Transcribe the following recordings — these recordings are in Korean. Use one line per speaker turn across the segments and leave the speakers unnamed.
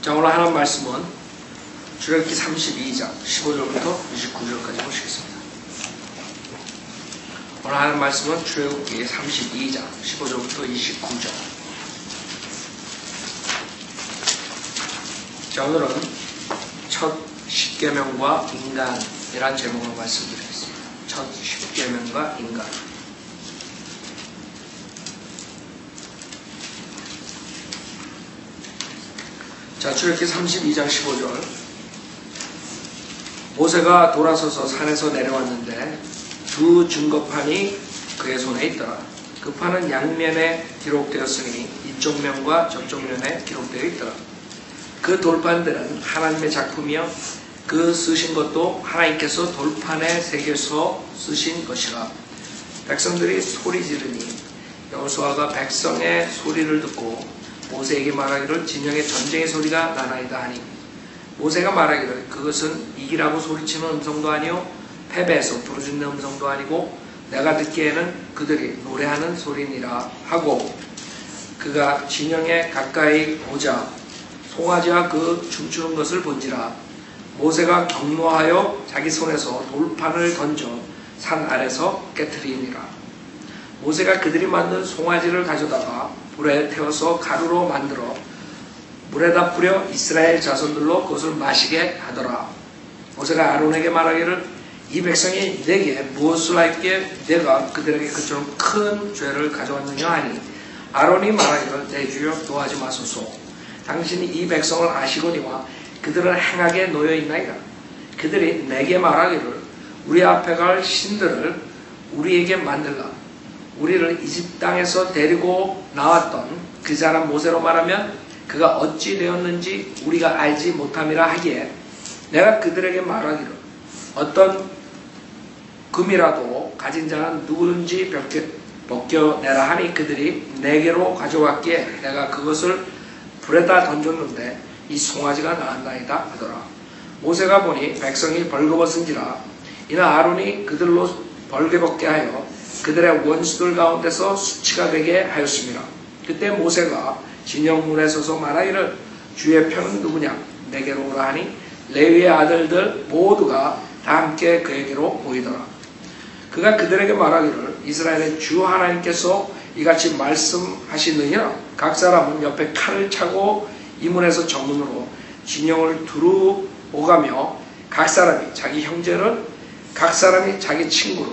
자, 오늘 하나님 말씀은 출애굽기 32장 15절부터 29절까지 보시겠습니다. 오늘 하나님 말씀은 출애굽기 32장 15절부터 29절. 자, 오늘은 첫 십계명과 인간이란 제목으로 말씀드리겠습니다. 첫 십계명과 인간. 자, 출애굽기 32장 15절. 모세가 돌아서서 산에서 내려왔는데 두 증거판이 그의 손에 있더라. 그 판은 양면에 기록되었으니 이쪽 면과 저쪽 면에 기록되어 있더라. 그 돌판들은 하나님의 작품이요 그 쓰신 것도 하나님께서 돌판에 새겨서 쓰신 것이라. 백성들이 소리 지르니 여호수아가 백성의 소리를 듣고 모세에게 말하기를 진영의 전쟁의 소리가 나나이다 하니 모세가 말하기를 그것은 이기라고 소리치는 음성도 아니요 패배해서 부르짖는 음성도 아니고 내가 듣기에는 그들이 노래하는 소리니라 하고 그가 진영에 가까이 오자 송아지와 그 춤추는 것을 본지라. 모세가 경노하여 자기 손에서 돌판을 던져 산 아래서 깨트리니라. 모세가 그들이 만든 송아지를 가져다가 불에 태워서 가루로 만들어 물에다 뿌려 이스라엘 자손들로 그것을 마시게 하더라. 모세가 아론에게 말하기를 이 백성이 내게 무엇을 할게 내가 그들에게 그처럼 큰 죄를 가져왔느냐 하니 아론이 말하기를 내 주여 노하지 마소서. 당신이 이 백성을 아시거니와 그들을 행하게 놓여있나이다. 그들이 내게 말하기를 우리 앞에 갈 신들을 우리에게 만들라. 우리를 이집 땅에서 데리고 나왔던 그 사람 모세로 말하면 그가 어찌 되었는지 우리가 알지 못함이라 하기에 내가 그들에게 말하기를 어떤 금이라도 가진 자는 누구든지 벗겨내라 하니 그들이 내게로 가져왔기에 내가 그것을 불에다 던졌는데 이 송아지가 나왔나이다 하더라. 모세가 보니 백성이 벌거벗은지라. 이나 아론이 그들로 벌게벗게 하여 그들의 원수들 가운데서 수치가 되게 하였습니다. 그때 모세가 진영문에 서서 말하기를 주의 편은 누구냐 내게로 오라 하니 레위의 아들들 모두가 다 함께 그에게로 모이더라. 그가 그들에게 말하기를 이스라엘의 주 하나님께서 이같이 말씀하시느니라. 각 사람은 옆에 칼을 차고 이문에서 저문으로 진영을 두루 오가며 각 사람이 자기 형제를 각 사람이 자기 친구를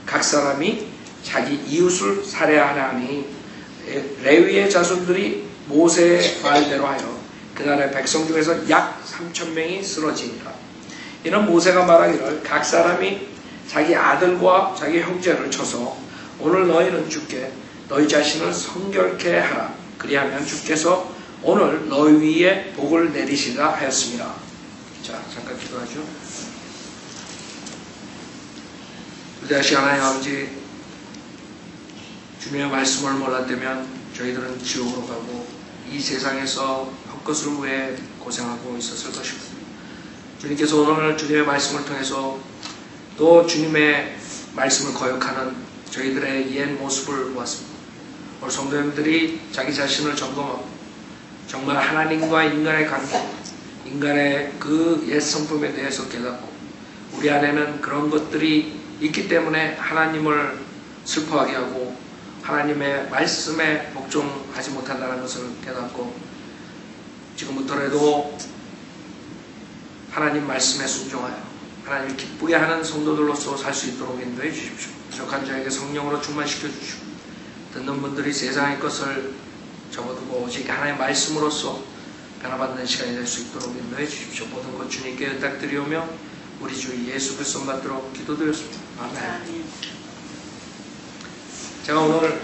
각 사람이 자기 이웃을 살해하라 하니 레위의 자손들이 모세의 말대로 하여 그날의 백성 중에서 약 3,000명이 쓰러지니라. 이는 모세가 말하기를 각 사람이 자기 아들과 자기 형제를 쳐서 오늘 너희는 주께 너희 자신을 성결케 하라. 그리하면 주께서 오늘 너희 위에 복을 내리시라 하였습니다. 자, 잠깐 기도하죠. 위대하신 하나님 아버지, 주님의 말씀을 몰랐다면 저희들은 지옥으로 가고 이 세상에서 헛것을 위해 고생하고 있었을 것입니다. 주님께서 오늘 주님의 말씀을 통해서 또 주님의 말씀을 거역하는 저희들의 옛 모습을 보았습니다. 오늘 성도님들이 자기 자신을 점검하고 정말 하나님과 인간의 관계, 인간의 그 옛 성품에 대해서 깨닫고 우리 안에는 그런 것들이 있기 때문에 하나님을 슬퍼하게 하고 하나님의 말씀에 복종하지 못한다는 것을 깨닫고 지금부터라도 하나님 말씀에 순종하여 하나님을 기쁘게 하는 성도들로서 살 수 있도록 인도해 주십시오. 부족한 자에게 성령으로 충만시켜 주시고 듣는 분들이 세상의 것을 접어두고 오직 하나님의 말씀으로서 변화받는 시간이 될 수 있도록 인도해 주십시오. 모든 것 주님께 의탁드리오며 우리 주 예수 그리스도 받도록 기도드렸습니다. 아멘. 제가 오늘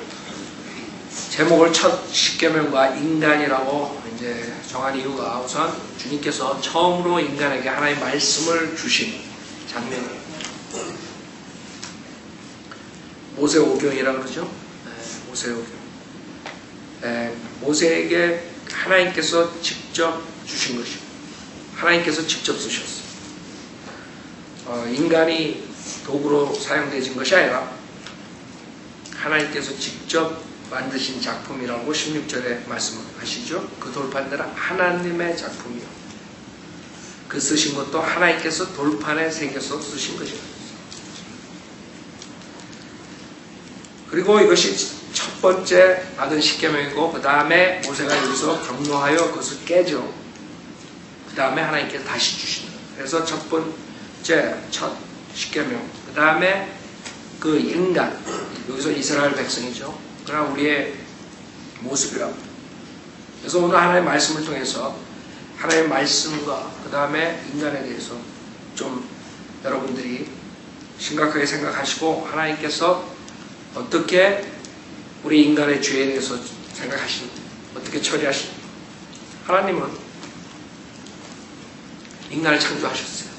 제목을 첫 십계명과 인간이라고 이제 정한 이유가 우선 주님께서 처음으로 인간에게 하나님의 말씀을 주신 장면이에요. 모세오경이라 그러죠. 모세오경. 모세에게 하나님께서 직접 주신 것이고 하나님께서 직접 쓰셨어요. 인간이 도구로 사용되진 것이 아니라 하나님께서 직접 만드신 작품이라고 16절에 말씀하시죠. 그 돌판들은 하나님의 작품이요. 그 쓰신 것도 하나님께서 돌판에 새겨서 쓰신 것이다. 그리고 이것이 첫 번째 받은 십계명이고 그 다음에 모세가 여기서 경로하여 그것을 깨죠. 그 다음에 하나님께서 다시 주신다. 그래서 첫 번째 첫 십계명, 그 다음에 그 인간, 여기서 이스라엘 백성이죠. 그러나 우리의 모습이라고. 그래서 오늘 하나님의 말씀을 통해서 하나님의 말씀과 그 다음에 인간에 대해서 좀 여러분들이 심각하게 생각하시고 하나님께서 어떻게 우리 인간의 죄에 대해서 생각하시는지, 어떻게 처리하시는지. 하나님은 인간을 창조하셨어요.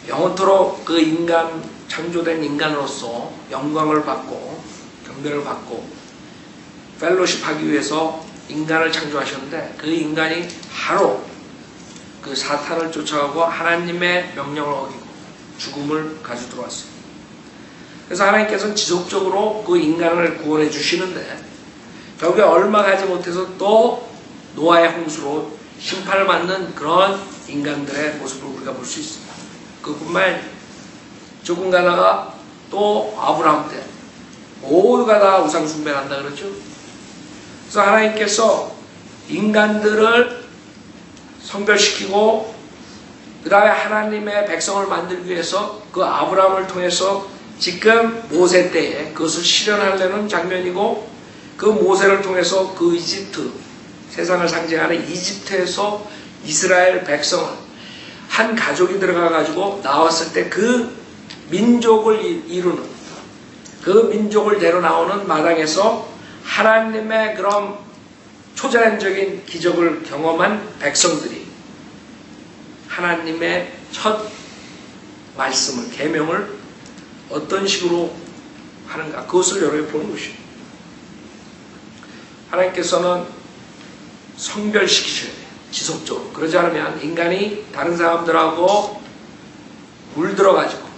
영원토록 그 인간, 창조된 인간으로서 영광을 받고 경배를 받고 펠로십 하기 위해서 인간을 창조하셨는데 그 인간이 바로 그 사탄을 쫓아가고 하나님의 명령을 어기고 죽음을 가지고 들어왔어요. 그래서 하나님께서는 지속적으로 그 인간을 구원해 주시는데 결국에 얼마 가지 못해서 또 노아의 홍수로 심판을 받는 그런 인간들의 모습을 우리가 볼 수 있습니다. 그뿐만 조금 가다가 또 아브라함 때 모두가 다 우상 숭배를 한다 그러죠. 그래서 하나님께서 인간들을 성별시키고 그 다음에 하나님의 백성을 만들기 위해서 그 아브라함을 통해서 지금 모세 때에 그것을 실현하려는 장면이고 그 모세를 통해서 그 이집트, 세상을 상징하는 이집트에서 이스라엘 백성을 한 가족이 들어가가지고 나왔을 때 그 민족을 이루는 그 민족을 데려 나오는 마당에서 하나님의 그런 초자연적인 기적을 경험한 백성들이 하나님의 첫 말씀을, 계명을 어떤 식으로 하는가, 그것을 여러분이 보는 것입니다. 하나님께서는 성별시키셔야 돼요. 지속적으로. 그러지 않으면 인간이 다른 사람들하고 물들어가지고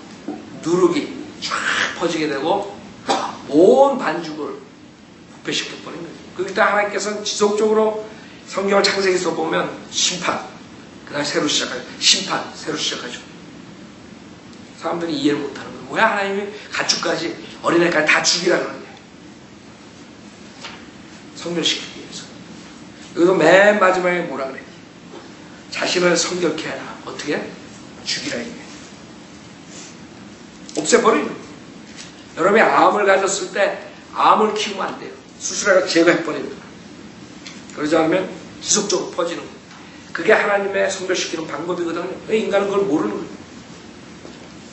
누룩이 쫙 퍼지게 되고 온 반죽을 부패시켜버린 거예요. 그러니까 하나님께서는 지속적으로 성경을 창세기에서 보면 심판, 그 다음에 새로 시작하죠. 심판, 새로 시작하죠. 사람들이 이해를 못하는 거예요. 왜 하나님이 가축까지 어린애까지 다 죽이라는 거예요. 성별시키기 위해서. 여기서 맨 마지막에 뭐라 그래요? 자신을 성결케 해라. 어떻게? 죽이라 이게. 없애버리는 거예요. 여러분이 암을 가졌을 때 암을 키우면 안 돼요. 수술해서 제거해버리는 거예요. 그러지 않으면 지속적으로 퍼지는 거예요. 그게 하나님의 성별시키는 방법이거든요. 왜 인간은 그걸 모르는 거예요.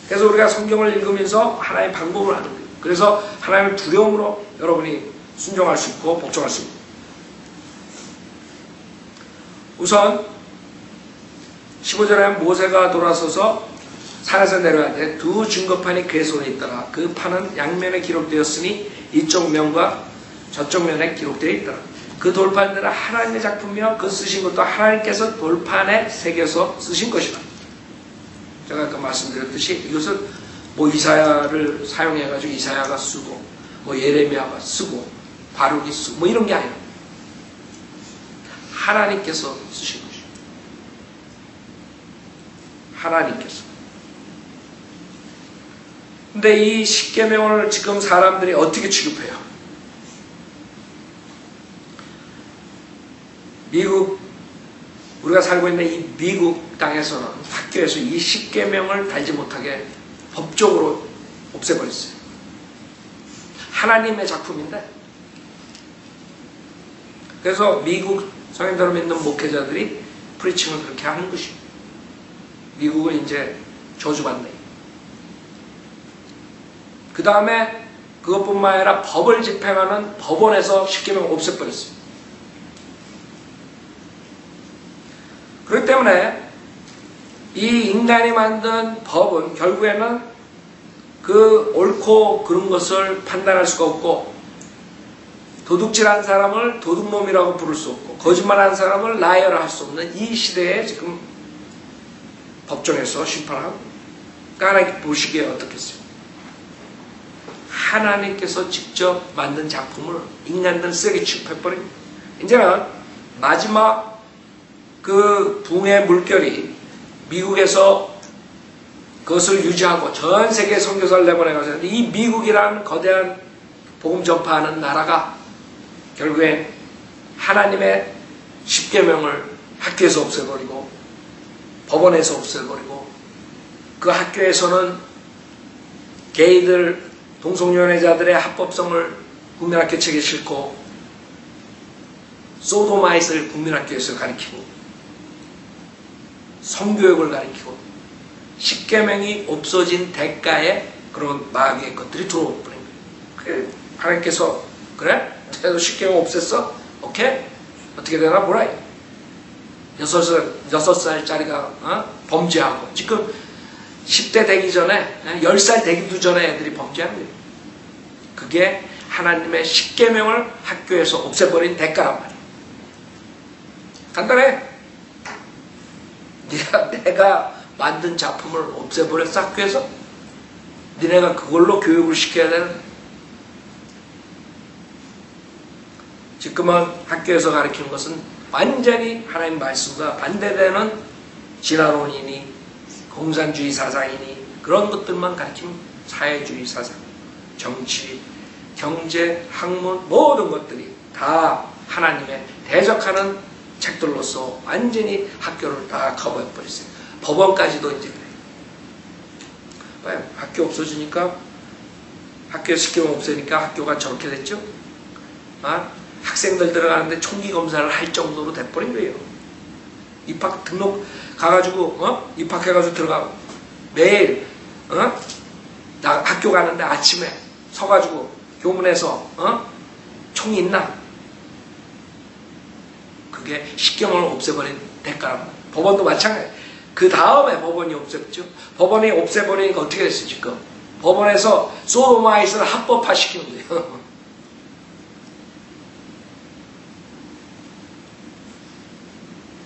그래서 우리가 성경을 읽으면서 하나님의 방법을 아는 거예요. 그래서 하나님의 두려움으로 여러분이 순종할 수 있고 복종할 수 있고. 우선 15절에 모세가 돌아서서 산에서 내려가는데 두 증거판이 그의 손에 있더라. 그 판은 양면에 기록되었으니 이쪽 면과 저쪽 면에 기록되어 있더라. 그 돌판들은 하나님의 작품이며 그 쓰신 것도 하나님께서 돌판에 새겨서 쓰신 것이다. 제가 아까 말씀드렸듯이 이것을 뭐 이사야를 사용해가지고 이사야가 쓰고 뭐 예레미야가 쓰고 바룩이 쓰고 뭐 이런 게 아니라 하나님께서 쓰신 것이죠. 하나님께서. 근데 이 십계명을 지금 사람들이 어떻게 취급해요? 미국, 우리가 살고 있는 이 미국 땅에서는 학교에서 이 십계명을 달지 못하게 법적으로 없애버렸어요. 하나님의 작품인데. 그래서 미국 성인들을 믿는 목회자들이 프리칭을 그렇게 하는 것입니다. 미국은 이제 저주받네. 그 다음에 그것뿐만 아니라 법을 집행하는 법원에서 십계명을 없애버렸어요. 그렇기 때문에 이 인간이 만든 법은 결국에는 그 옳고 그른 것을 판단할 수가 없고 도둑질한 사람을 도둑놈이라고 부를 수 없고 거짓말한 사람을 라이어를 할 수 없는 이 시대에 지금 법정에서 심판하고 그러니까 하나님 보시기에 어떻겠어요? 하나님께서 직접 만든 작품을 인간들 쓰레기 취급해버립니다. 이제는 마지막 그 붕의 물결이 미국에서 그것을 유지하고 전 세계 선교사를 내보내가서 이 미국이라는 거대한 복음 전파하는 나라가 결국엔 하나님의 십계명을 학교에서 없애버리고 법원에서 없애버리고 그 학교에서는 게이들 동성연애자들의 합법성을 국민학교 책에 싣고 소도마이트를 국민학교에서 가르치고 성교육을 가르치고 십계명이 없어진 대가에 그런 마귀의 것들이 들어오는 거예요. 그래, 하나님께서 그래? 그래도 십계명 없앴어? 오케이? 어떻게 되나 보라. 6살짜리가 범죄하고 지금 10대 되기 전에 10살 되기도 전에 애들이 범죄하는 거예요. 그게 하나님의 십계명을 학교에서 없애버린 대가란 말이에요. 간단해. 내가 만든 작품을 없애버렸어 학교에서? 니네가 그걸로 교육을 시켜야 되는. 지금은 학교에서 가르치는 것은 완전히 하나님 말씀과 반대되는 진화론이니 공산주의 사상이니 그런 것들만 가르치는 사회주의 사상, 정치, 경제, 학문 모든 것들이 다 하나님의 대적하는 책들로서 완전히 학교를 다 커버해버렸어요. 법원까지도 이제 그래요. 학교 없어지니까 학교에 십계명 없애니까 학교가 저렇게 됐죠. 학생들 들어가는데 총기 검사를 할 정도로 돼버린 거예요. 입학 등록 가가지고 입학해가지고 들어가고 매일 나 학교 가는데 아침에 서가지고 교문에서 총 있나? 그게 십계명을 없애버린 대가랍니다. 법원도 마찬가지. 그 다음에 법원이 없앴죠. 법원이 없애버리니까 어떻게 됐어요 지금? 법원에서 소도마이트를 합법화시키는 거예요.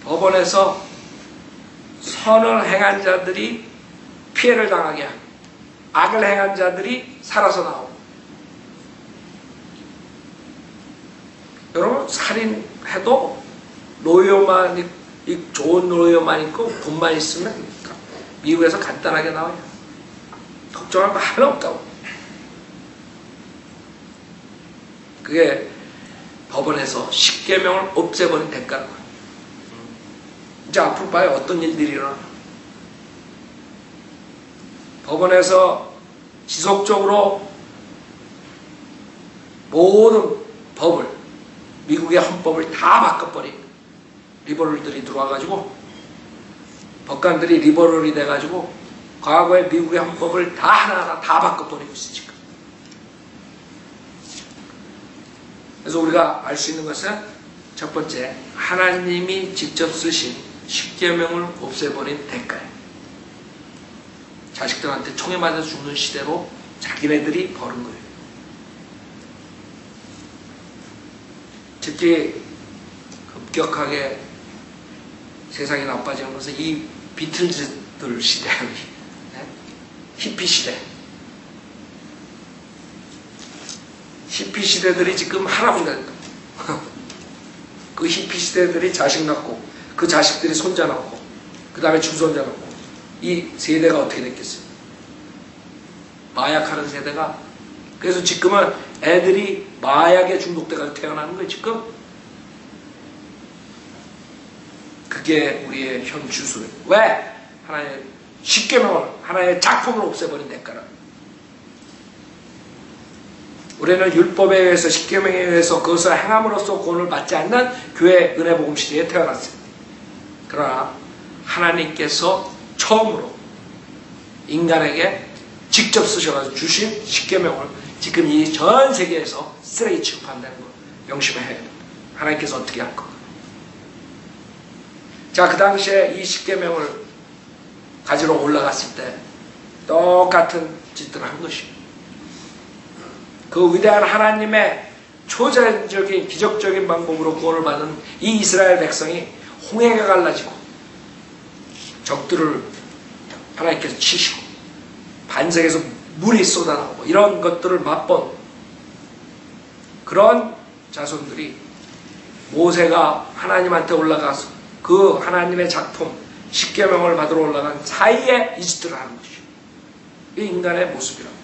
법원에서 선을 행한 자들이 피해를 당하게 하고 악을 행한 자들이 살아서 나오고. 여러분 살인해도 로요만 좋은 로요만 있고 돈만 있으면 미국에서 간단하게 나와요. 걱정할 거 하나 없다고. 그게 법원에서 십계명을 없애버린 대가라고. 이제 앞으로 봐요. 어떤 일들이 일어나. 법원에서 지속적으로 모든 법을 미국의 헌법을 다 바꿔버린 리버럴들이 들어와가지고 법관들이 리버럴이 돼가지고 과거의 미국의 헌법을 다 하나하나 다 바꿔버리고 있어 지금. 그래서 우리가 알 수 있는 것은 첫 번째 하나님이 직접 쓰신 십계명을 없애버린 대가예요. 자식들한테 총에 맞아 죽는 시대로 자기네들이 버린 거예요. 특히 급격하게 세상이 나빠지는 것은 이 비틀즈들 시대, 히피 시대. 히피 시대들이 지금 할아버지 됐다. 그 히피 시대들이 자식 낳고 그 자식들이 손자 낳고 그 다음에 주손자 낳고 이 세대가 어떻게 됐겠어요? 마약하는 세대가. 그래서 지금은 애들이 마약에 중독돼가지고 태어나는 거예요 지금. 그게 우리의 현 주소예요. 왜? 하나의 십계명을 하나의 작품을 없애버린 대가라. 우리는 율법에 의해서 십계명에 의해서 그것을 행함으로써 구원을 받지 않는 교회 은혜복음 시대에 태어났어요. 그러나 하나님께서 처음으로 인간에게 직접 쓰셔가지고 주신 십계명을 지금 이 전 세계에서 쓰레기 취급한다는 걸 명심해야 됩니다. 하나님께서 어떻게 할 건가. 자, 그 당시에 이 십계명을 가지러 올라갔을 때 똑같은 짓들을 한 것이에요. 그 위대한 하나님의 초자연적인 기적적인 방법으로 구원을 받은 이 이스라엘 백성이 홍해가 갈라지고 적들을 하나님께서 치시고 반석에서 물이 쏟아나오고 이런 것들을 맛본 그런 자손들이 모세가 하나님한테 올라가서 그 하나님의 작품 십계명을 받으러 올라간 사이에 이 짓들을 하는 것이죠. 이 인간의 모습이라고.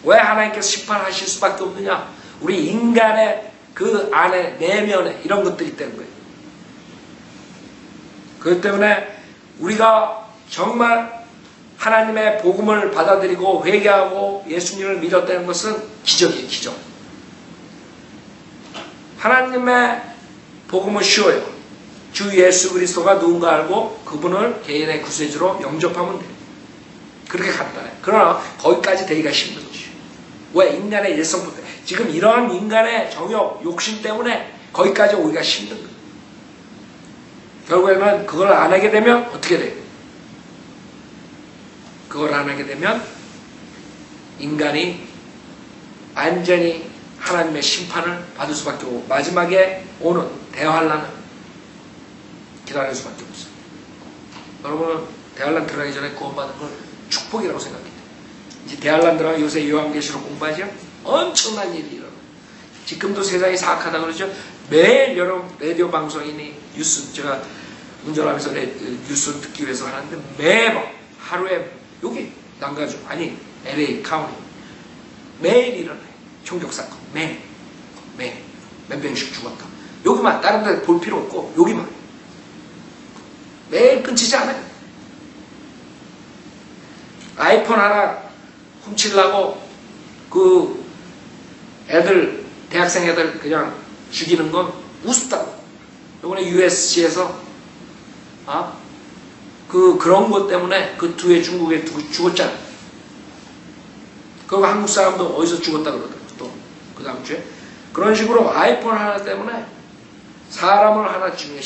왜 하나님께서 심판하실 수밖에 없느냐? 우리 인간의 그 안에 내면에 이런 것들이 있다는 거예요. 그렇기 때문에 우리가 정말 하나님의 복음을 받아들이고 회개하고 예수님을 믿었다는 것은 기적이에요. 기적. 하나님의 복음은 쉬워요. 주 예수 그리스도가 누군가 알고 그분을 개인의 구세주로 영접하면 돼요. 그렇게 간단해요. 그러나 거기까지 되기가 힘든 거죠. 왜? 인간의 일성부터. 지금 이런 인간의 정욕, 욕심 때문에 거기까지 오기가 힘든 거예요. 결국에는 그걸 안 하게 되면 어떻게 돼요? 그걸 안 하게 되면 인간이 완전히 하나님의 심판을 받을 수밖에 없고 마지막에 오는 대환란을 기다릴 수밖에 없어요. 여러분은 대환란 들어가기 전에 구원받은 걸 축복이라고 생각해요. 이제 대환란 들어가 요새 요한계시록 공부하죠? 엄청난 일이 일어나요. 지금도 세상이 사악하다 그러죠? 매일 여러분 라디오 방송이니 뉴스 제가 운전하면서 뉴스 듣기 위해서 하는데 매번 하루에 여기 남가주 아니 LA 카운티 매일 일어나요. 총격사건 매일 몇 명씩 죽었다. 여기만 다른 데 볼 필요 없고 여기만 매일 끊지지 않아요. 아이폰 하나 훔치려고 그 애들 대학생 애들 그냥 죽이는 건 우습다고. 이번에 USC에서 그런 것 때문에 그 두 애 중국에 죽었잖아. 그리고 한국 사람도 어디서 죽었다 그러더라고. 또 그 다음 주에 그런 식으로 아이폰 하나 때문에 사람을 하나 죽여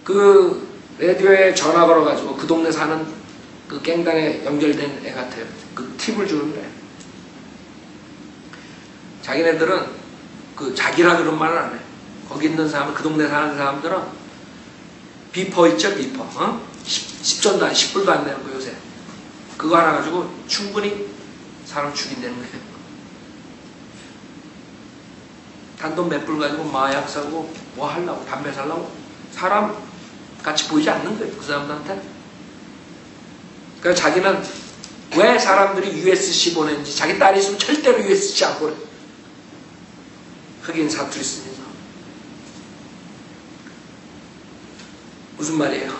그 라디오에 전화 걸어가지고 그 동네 사는 그 갱단에 연결된 애 같아요. 그 팁을 주는데 자기네들은 그 자기라 그런 말을 안 해. 거기 있는 사람, 그 동네 사는 사람들은 비퍼 있죠, 비퍼. 10전도 안, 10불도 안 내는 거 요새. 그거 하나 가지고 충분히 사람 죽인다는 거예요. 단돈 몇 불 가지고 마약 사고 뭐 하려고, 담배 살라고 사람 같이 보이지 않는 거예요, 그 사람들한테. 그러니까 자기는 왜 사람들이 USC 보내는지 자기 딸이 있으면 절대로 USC 안 보내. 흑인 사투리 쓰면서. 무슨 말이에요?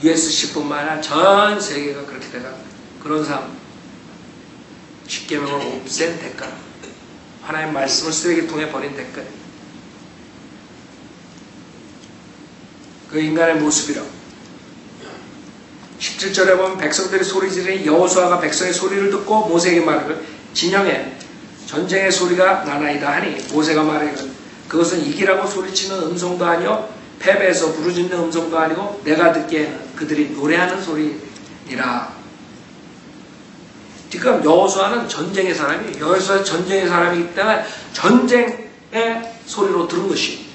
USC뿐만 아니라 전 세계가 그렇게 돼가 그런 사람 십계명을 없앤 대가, 하나님의 말씀을 쓰레기통에 버린 대가예요. 그 인간의 모습이라고. 17절에 보면 백성들이 소리 지르니 여호수아가 백성의 소리를 듣고 모세에게 말하기를 진영에 전쟁의 소리가 나나이다 하니 모세가 말하기를 그것은 이기라고 소리치는 음성도 아니요 패배해서 부르짖는 음성도 아니고 내가 듣기에는 그들이 노래하는 소리니라. 지금 여호수아는 전쟁의 사람이, 여호수아 전쟁의 사람이기 때문에 전쟁의 소리로 들은 것이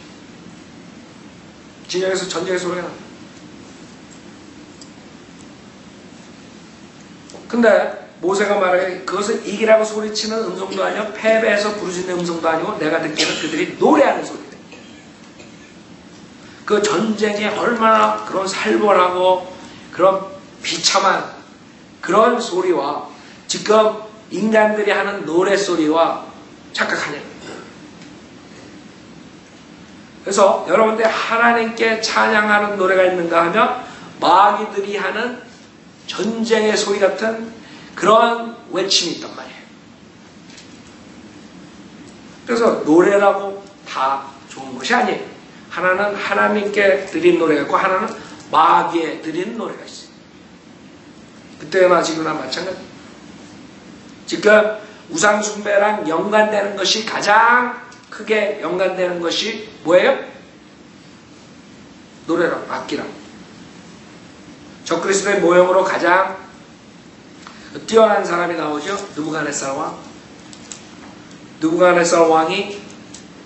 진영에서 전쟁의 소리가 납니다. 근데 모세가 말하기를 그것은 이기라고 소리치는 음성도 아니요 패배해서 부르짖는 음성도 아니고 내가 듣기에는 그들이 노래하는 소리다. 그 전쟁에 얼마나 그런 살벌하고 그런 비참한 그런 소리와 지금 인간들이 하는 노래소리와 착각하냐. 그래서 여러분들 하나님께 찬양하는 노래가 있는가 하면 마귀들이 하는 전쟁의 소리 같은 그런 외침이 있단 말이에요. 그래서 노래라고 다 좋은 것이 아니에요. 하나는 하나님께 드린 노래가 있고 하나는 마귀에 드리는 노래가 있어요. 그때나 지금이나 마찬가지. 지금 우상숭배랑 연관되는 것이 가장 크게 연관되는 것이 뭐예요? 노래랑 악기랑. 적그리스도의 모형으로 가장 뛰어난 사람이 나오죠. 느부갓네살 왕. 느부갓네살 왕이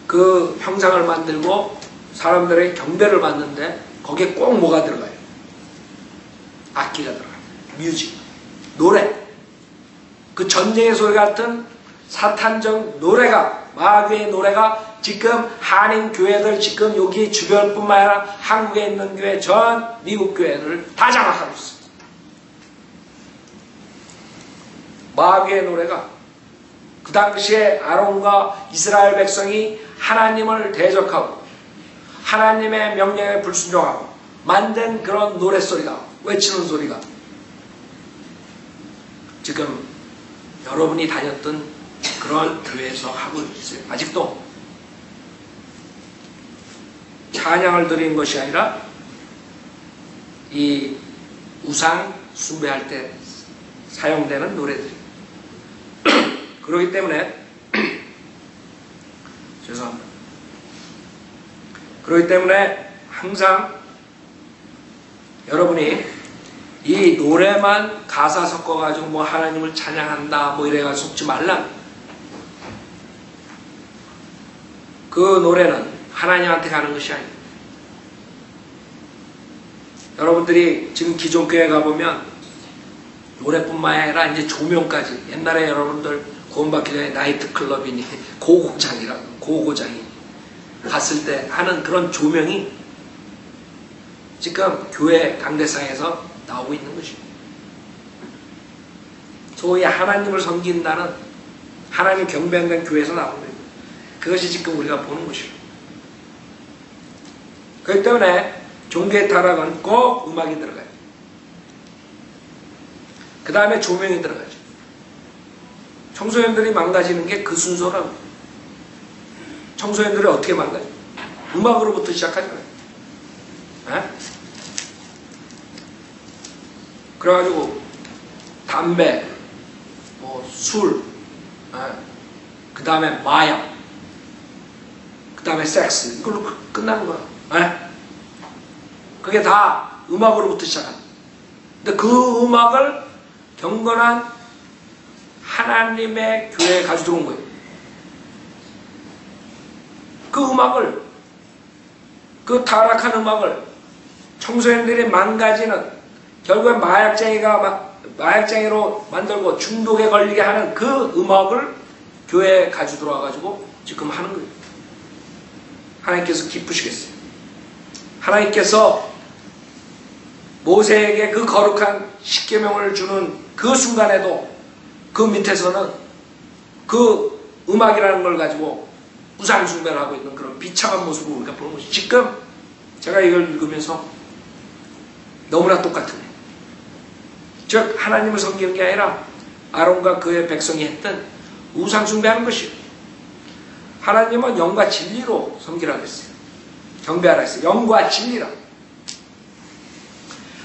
그 형상을 만들고 사람들의 경배를 받는데 거기에 꼭 뭐가 들어가요? 악기가 들어가요. 뮤직, 노래. 그 전쟁의 소리 같은 사탄적 노래가, 마귀의 노래가 지금 한인 교회들, 지금 여기 주변뿐만 아니라 한국에 있는 교회, 전 미국 교회를 다 장악하고 있습니다. 마귀의 노래가 그 당시에 아론과 이스라엘 백성이 하나님을 대적하고 하나님의 명령에 불순종하고 만든 그런 노랫소리가, 외치는 소리가 지금 여러분이 다녔던 그런 교회에서 하고 있어요. 아직도 찬양을 드리는 것이 아니라 이 우상 숭배할 때 사용되는 노래들이 그렇기 때문에 죄송합니다. 그렇기 때문에 항상 여러분이 이 노래만 가사 섞어가지고 뭐 하나님을 찬양한다 뭐 이래가지고 속지 말라. 그 노래는 하나님한테 가는 것이 아닙니다. 여러분들이 지금 기존 교회 가보면 노래뿐만 아니라 이제 조명까지, 옛날에 여러분들 구원받기 전에 나이트클럽이니 고고장이 갔을 때 하는 그런 조명이 지금 교회 강대상에서 나오고 있는 것입니다. 소위 하나님을 섬긴다는, 하나님 경배한다는 교회에서 나오는 거예요. 그것이 지금 우리가 보는 것입니다. 그렇기 때문에 종교의 타락은 꼭 음악이 들어가요. 그 다음에 조명이 들어가죠. 청소년들이 망가지는 게 그 순서라고. 청소년들이 어떻게 망가져? 음악으로부터 시작하잖아요. 에? 그래가지고 담배, 뭐 술, 그 다음에 마약, 그 다음에 섹스, 이걸로 끝나는 거야. 에? 그게 다 음악으로부터 시작한다. 근데 그 음악을 경건한 하나님의 교회에 가지고 온 거예요. 그 음악을, 그 타락한 음악을 청소년들이 망가지는, 결국엔 마약쟁이로 만들고 중독에 걸리게 하는 그 음악을 교회에 가지고 들어와가지고 지금 하는 거예요. 하나님께서 기쁘시겠어요. 하나님께서 모세에게 그 거룩한 십계명을 주는 그 순간에도 그 밑에서는 그 음악이라는 걸 가지고 우상숭배를 하고 있는 그런 비참한 모습을 우리가 보는 것이, 지금 제가 이걸 읽으면서 너무나 똑같은, 즉 하나님을 섬기는 게 아니라 아론과 그의 백성이 했던 우상숭배하는 것이에요. 하나님은 영과 진리로 섬기라고 했어요. 경배하라 했어요. 영과 진리라.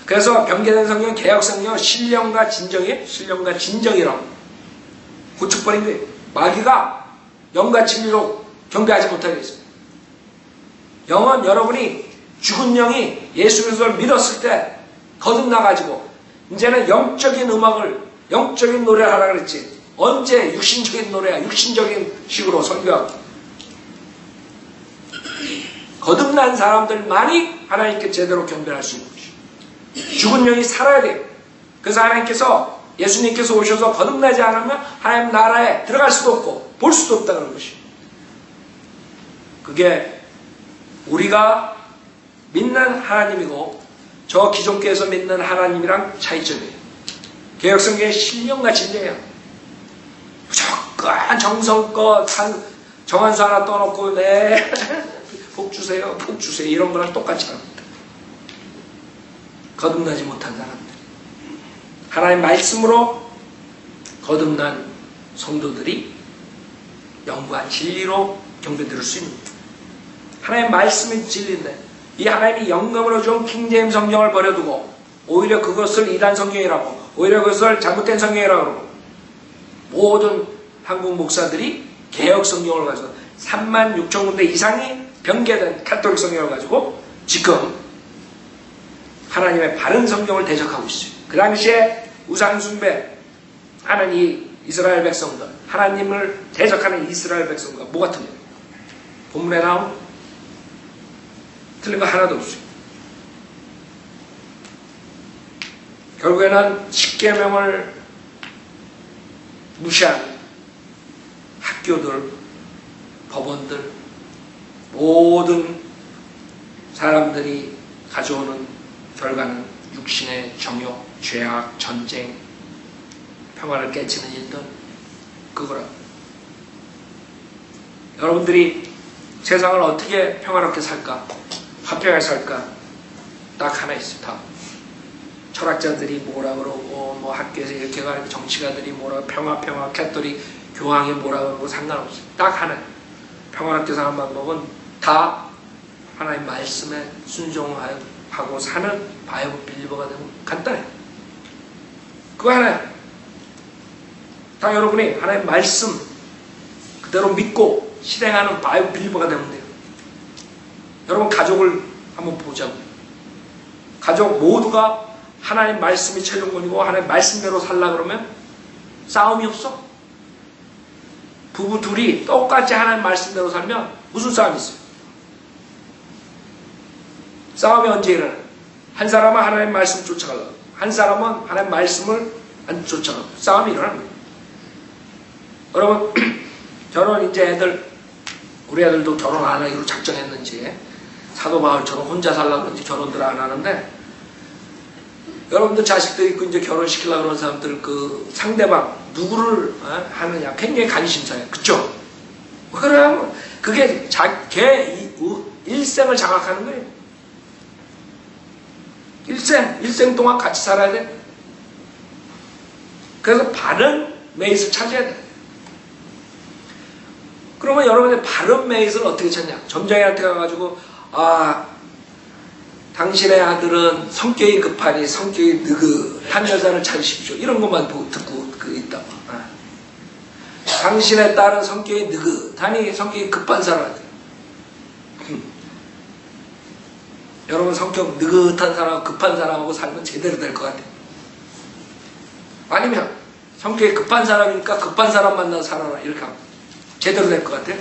그래서 변개된 성경, 개혁 성경 신령과 진정이에요. 신령과 진정이라고 고쳐버린 거예요. 마귀가 영과 진리로 경배하지 못하게 했습니다. 영은 여러분이 죽은 영이 예수 그리스도를 믿었을 때 거듭나가지고 이제는 영적인 음악을, 영적인 노래를 하라 그랬지. 언제 육신적인 노래야, 육신적인 식으로 설교하고. 거듭난 사람들만이 하나님께 제대로 경배할 수 있는 것이. 죽은 영이 살아야 돼요. 그래서 하나님께서, 예수님께서 오셔서 거듭나지 않으면 하나님 나라에 들어갈 수도 없고 볼 수도 없다는 것이. 그게 우리가 믿는 하나님이고 저 기존 교회에서 믿는 하나님이랑 차이점이에요. 개혁성경의 신령과 진리예요. 무조건 정성껏 정한수 하나 떠놓고 네 복 주세요, 복 주세요 이런 거랑 똑같이 합니다. 거듭나지 못한 사람들, 하나님 말씀으로 거듭난 성도들이 영과 진리로 경배드릴 수 있는 거예요. 하나님 말씀이 진리인데 이 하나님이 영감으로 준 킹제임스 성경을 버려두고 오히려 그것을 이단 성경이라고, 오히려 그것을 잘못된 성경이라고 그러고, 모든 한국 목사들이 개혁 성경을 가지고 36,000군데 이상이 변개된 카톨릭 성경을 가지고 지금 하나님의 바른 성경을 대적하고 있어요. 그 당시에 우상숭배 하는 이 이스라엘 백성들, 하나님을 대적하는 이스라엘 백성과 뭐가 틀려요? 본문에 나온 틀린 거 하나도 없어요. 결국에는 십계명을 무시한 학교들, 법원들, 모든 사람들이 가져오는 결과는 육신의 정욕, 죄악, 전쟁, 평화를 깨치는 일들, 그거라. 여러분들이 세상을 어떻게 평화롭게 살까? 화평하게 살까? 딱 하나 있습니다. 철학자들이 뭐라 그러고, 뭐 학교에서 이렇게 가고, 정치가들이 뭐라, 평화, 캐톨릭, 교황이 뭐라 그러고 상관없어요. 딱 하나. 평화롭게 사는 방법은 다 하나님 말씀에 순종하고 사는 바이블 빌리버가 되면 간단해. 그거 하나야. 다 여러분이 하나님 말씀 그대로 믿고 실행하는 바이블 빌리버가 되면 돼요. 여러분 가족을 한번 보자고. 가족 모두가 하나님 말씀이 최종권이고 하나님 말씀대로 살라 그러면 싸움이 없어. 부부 둘이 똑같이 하나님 말씀대로 살면 무슨 싸움이 있어요? 싸움이 언제 일어나? 한 사람은 하나님 말씀 쫓아가려고, 한 사람은 하나님 말씀을 안 쫓아가고 싸움이 일어나는 거예요. 여러분 결혼 이제 우리 애들도 결혼 안 하기로 작정했는지 사도 바울처럼 혼자 살라고 그런지 결혼들 안 하는데, 여러분들 자식들 있고 이제 결혼시키려고 그러는 사람들 그 상대방 누구를 하느냐 굉장히 관심사예요. 그쵸? 그럼 그게 걔 일생을 장악하는 거예요. 일생 동안 같이 살아야 돼. 그래서 바른 메이트를 찾아야 돼. 그러면 여러분의 바른 메이트를 어떻게 찾냐? 점장한테 가가지고 당신의 아들은 성격이 급하니 성격이 느긋한 여자를 찾으십시오. 이런 것만 듣고 있다고. 당신의 딸은 성격이 느긋하니 성격이 급한 사람. 여러분 성격 느긋한 사람하고 급한 사람하고 살면 제대로 될 것 같아요. 아니면 성격이 급한 사람이니까 급한 사람 만나서 살아라 이렇게 하면 제대로 될 것 같아요.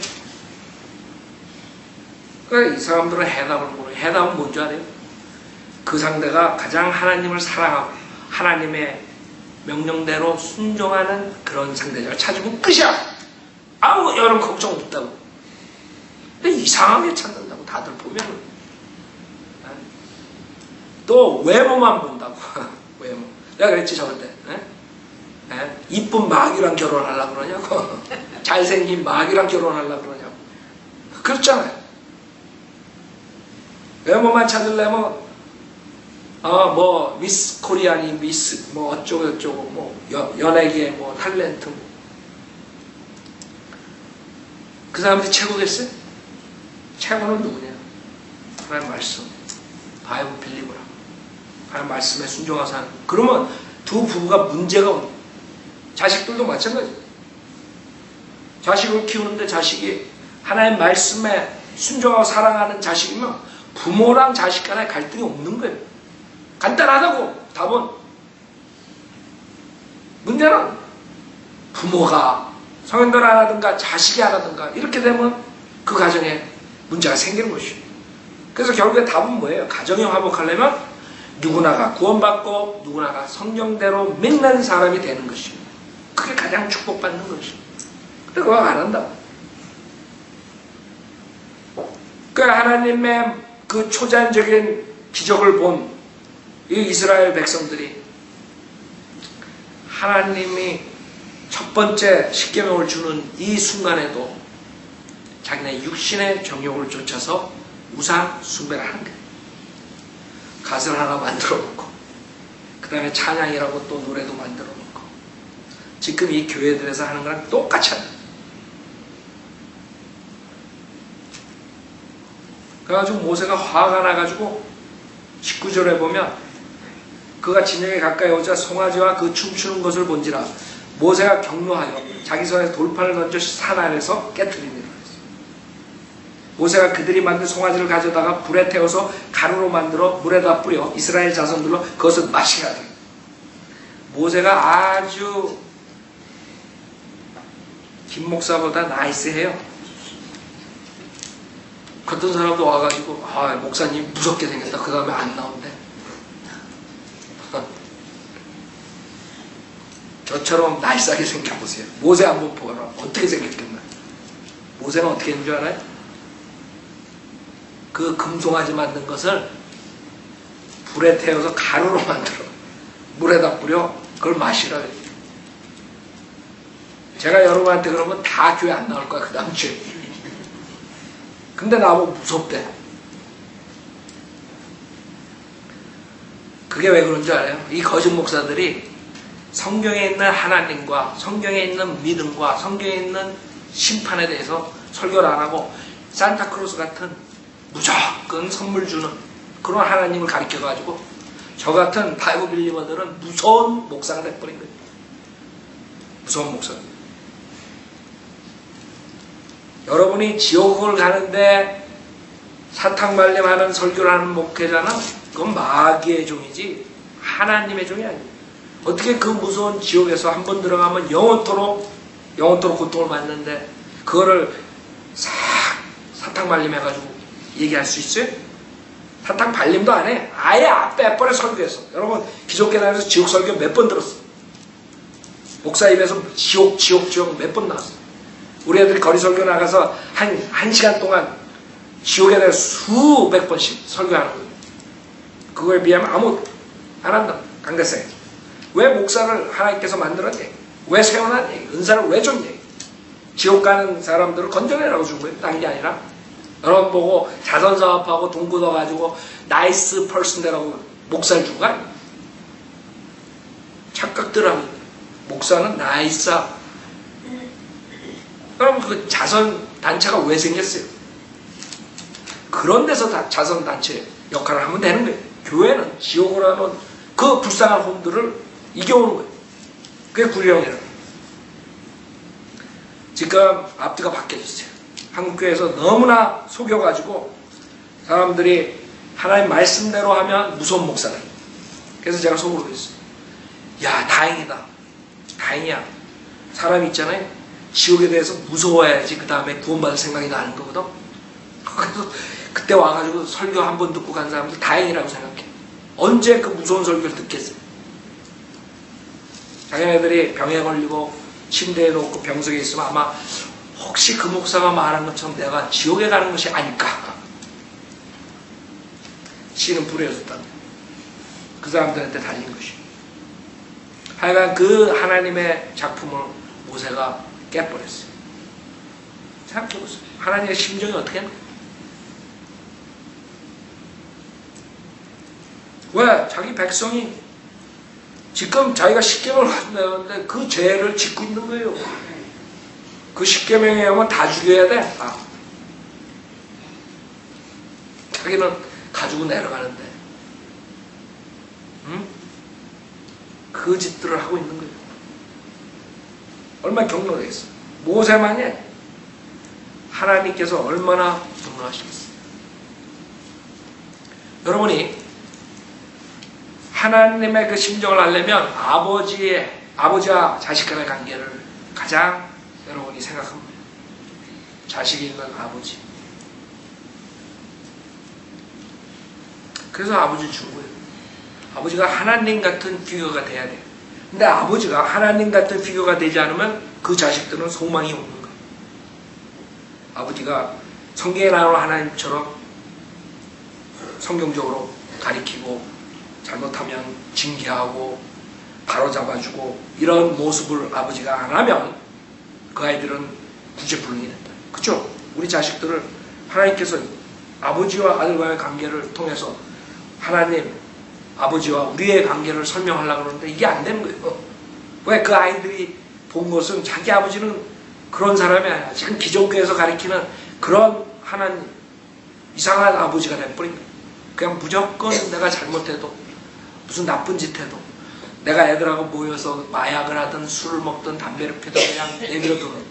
그러니까 이 사람들은 해답을 모르고, 해답은 뭔지 알아요? 그 상대가 가장 하나님을 사랑하고 하나님의 명령대로 순종하는 그런 상대를 찾으면 끝이야. 여러분 걱정 없다고. 근데 이상하게 찾는다고 다들 보면은. 또 외모만 본다고. 외모. 내가 그랬지 저럴 때. 이쁜 마귀랑 결혼하려고 그러냐고. 잘생긴 마귀랑 결혼하려고 그러냐고. 그렇잖아요. 외모만 찾으려면 뭐 미스 코리아니 미스 뭐 어쩌고 저쩌고 뭐 연예계 뭐 탤런트 그 사람들이 최고겠어요? 최고는 누구냐? 하나님 말씀, 바이블 빌리버라. 하나님 말씀에 순종하서 하는. 그러면 두 부부가 문제가 없는. 자식들도 마찬가지. 자식을 키우는데 자식이 하나님 말씀에 순종하고 사랑하는 자식이면 부모랑 자식 간에 갈등이 없는 거예요. 간단하다고. 답은 문제는 부모가 성인들 안 하든가 자식이 안 하든가 이렇게 되면 그 가정에 문제가 생기는 것이에요. 그래서 결국에 답은 뭐예요? 가정이 화목하려면 누구나가 구원받고 누구나가 성령대로 믿는 사람이 되는 것이에요. 그게 가장 축복받는 것이에요. 근데 그거 안 한다고. 그 하나님의 그 초자연적인 기적을 본 이 이스라엘 백성들이 하나님이 첫 번째 십계명을 주는 이 순간에도 자기네 육신의 정욕을 쫓아서 우상 숭배를 하는 거예요. 갓을 하나 만들어 놓고 그 다음에 찬양이라고 또 노래도 만들어 놓고 지금 이 교회들에서 하는 거랑 똑같이 하는 거예요. 그래가지고 모세가 화가 나가지고 19절에 보면 그가 진영에 가까이 오자 송아지와 그 춤추는 것을 본지라 모세가 격노하여 자기 손에 돌판을 던져 산 아래서 깨트리니라. 모세가 그들이 만든 송아지를 가져다가 불에 태워서 가루로 만들어 물에다 뿌려 이스라엘 자손들로 그것을 마시게 하더라. 모세가 아주 김 목사보다 나이스해요. 어떤 사람도 와가지고 목사님 무섭게 생겼다. 그 다음에 안 나온대. 저처럼 나이스하게 생겨보세요. 모세 한번 보거라. 어떻게 생겼겠나. 모세는 어떻게 했는 줄 알아요? 그 금송아지 만든 것을 불에 태워서 가루로 만들어 물에다 뿌려 그걸 마시라. 제가 여러분한테 그러면 다 교회 안 나올 거야 그 다음 주에. 근데 나보고 무섭대. 그게 왜 그런 줄 알아요? 이 거짓 목사들이 성경에 있는 하나님과 성경에 있는 믿음과 성경에 있는 심판에 대해서 설교를 안 하고 산타크로스 같은 무조건 선물 주는 그런 하나님을 가르쳐가지고 저 같은 바이블 빌리버들은 무서운 목사가 돼버린 거예요. 무서운 목사. 여러분이 지옥을 가는데 사탕말림하는 설교를 하는 목회자는 그건 마귀의 종이지 하나님의 종이 아니에요. 어떻게 그 무서운 지옥에서 한 번 들어가면 영원토록 고통을 받는데 그거를 사탕말림 해가지고 얘기할 수 있어요? 사탕 발림도 안 해. 아예 빼버려 설교했어. 여러분 기독교단에서 지옥 설교 몇 번 들었어. 목사 입에서 지옥 몇 번 나왔어. 우리 애들이 거리 설교 나가서 한 시간 동안 지옥에 대해 수백 번씩 설교하는 거예요. 그거에 비하면 아무 안 한다. 강대생. 왜 목사를 하나님께서 만들었니? 왜 세워놨니? 은사를 왜 줬니? 지옥 가는 사람들을 건져내라고 준 거예요. 딴 게 아니라. 여러분 보고 자선사업하고 돈 걷어가지고 나이스 퍼슨 되라고 목사를 주고 가? 착각들하고 목사는 나이스하고. 여러분 그 자선단체가 왜 생겼어요? 그런 데서 다 자선단체 역할을 하면 되는 거예요. 교회는 지옥으로 하는 그 불쌍한 혼들을 이겨오는 거예요. 그게 구령이라는 거예요. 지금 앞뒤가 바뀌어졌어요. 한국교회에서 너무나 속여가지고 사람들이 하나님 말씀대로 하면 무서운 목사를. 그래서 제가 속으로 그랬어요. 야 다행이다. 다행이야. 사람이 있잖아요. 지옥에 대해서 무서워야지 그 다음에 구원받을 생각이 나는 거거든. 그래서 그때 와가지고 설교 한 번 듣고 간 사람들 다행이라고 생각해. 언제 그 무서운 설교를 듣겠어요? 자기네들이 병에 걸리고 침대에 놓고 병석에 있으면 아마 혹시 그 목사가 말한 것처럼 내가 지옥에 가는 것이 아닐까. 씨는 뿌려졌다는 그 사람들한테 달린 것이. 하여간 그 하나님의 작품을 모세가 깨버렸어요. 생각해보세요. 하나님의 심정이 어떻게 했나? 왜? 자기 백성이 지금 자기가 십계명을 가진다는데 그 죄를 짓고 있는 거예요. 그 십계명에 의하면 다 죽여야 돼. 다. 자기는 가지고 내려가는데 응? 그 짓들을 하고 있는 거예요. 얼마나 격노하겠어. 모세만이 아니야. 하나님께서 얼마나 격노하시겠어요. 여러분이 하나님의 그 심정을 알려면 아버지와 자식 간의 관계를 가장 여러분이 생각합니다. 자식이 있는 아버지. 그래서 아버지를 준 거예요. 아버지가 하나님 같은 피규어가 돼야 돼요. 근데 아버지가 하나님 같은 피규어가 되지 않으면 그 자식들은 소망이 없는 거예요. 아버지가 성경에 나오는 하나님처럼 성경적으로 가리키고 잘못하면 징계하고 바로잡아주고 이런 모습을 아버지가 안 하면 그 아이들은 구제불능이 된다. 그렇죠? 우리 자식들을 하나님께서 아버지와 아들과의 관계를 통해서 하나님 아버지와 우리의 관계를 설명하려고 그러는데 이게 안 되는 거예요. 왜? 그 아이들이 본 것은 자기 아버지는 그런 사람이 아니야. 지금 기존교에서 가리키는 그런 하나님 이상한 아버지가 돼버린 거예요. 그냥 무조건 내가 잘못해도 무슨 나쁜 짓 해도 내가 애들하고 모여서 마약을 하든 술을 먹든 담배를 피든 그냥 내버려두는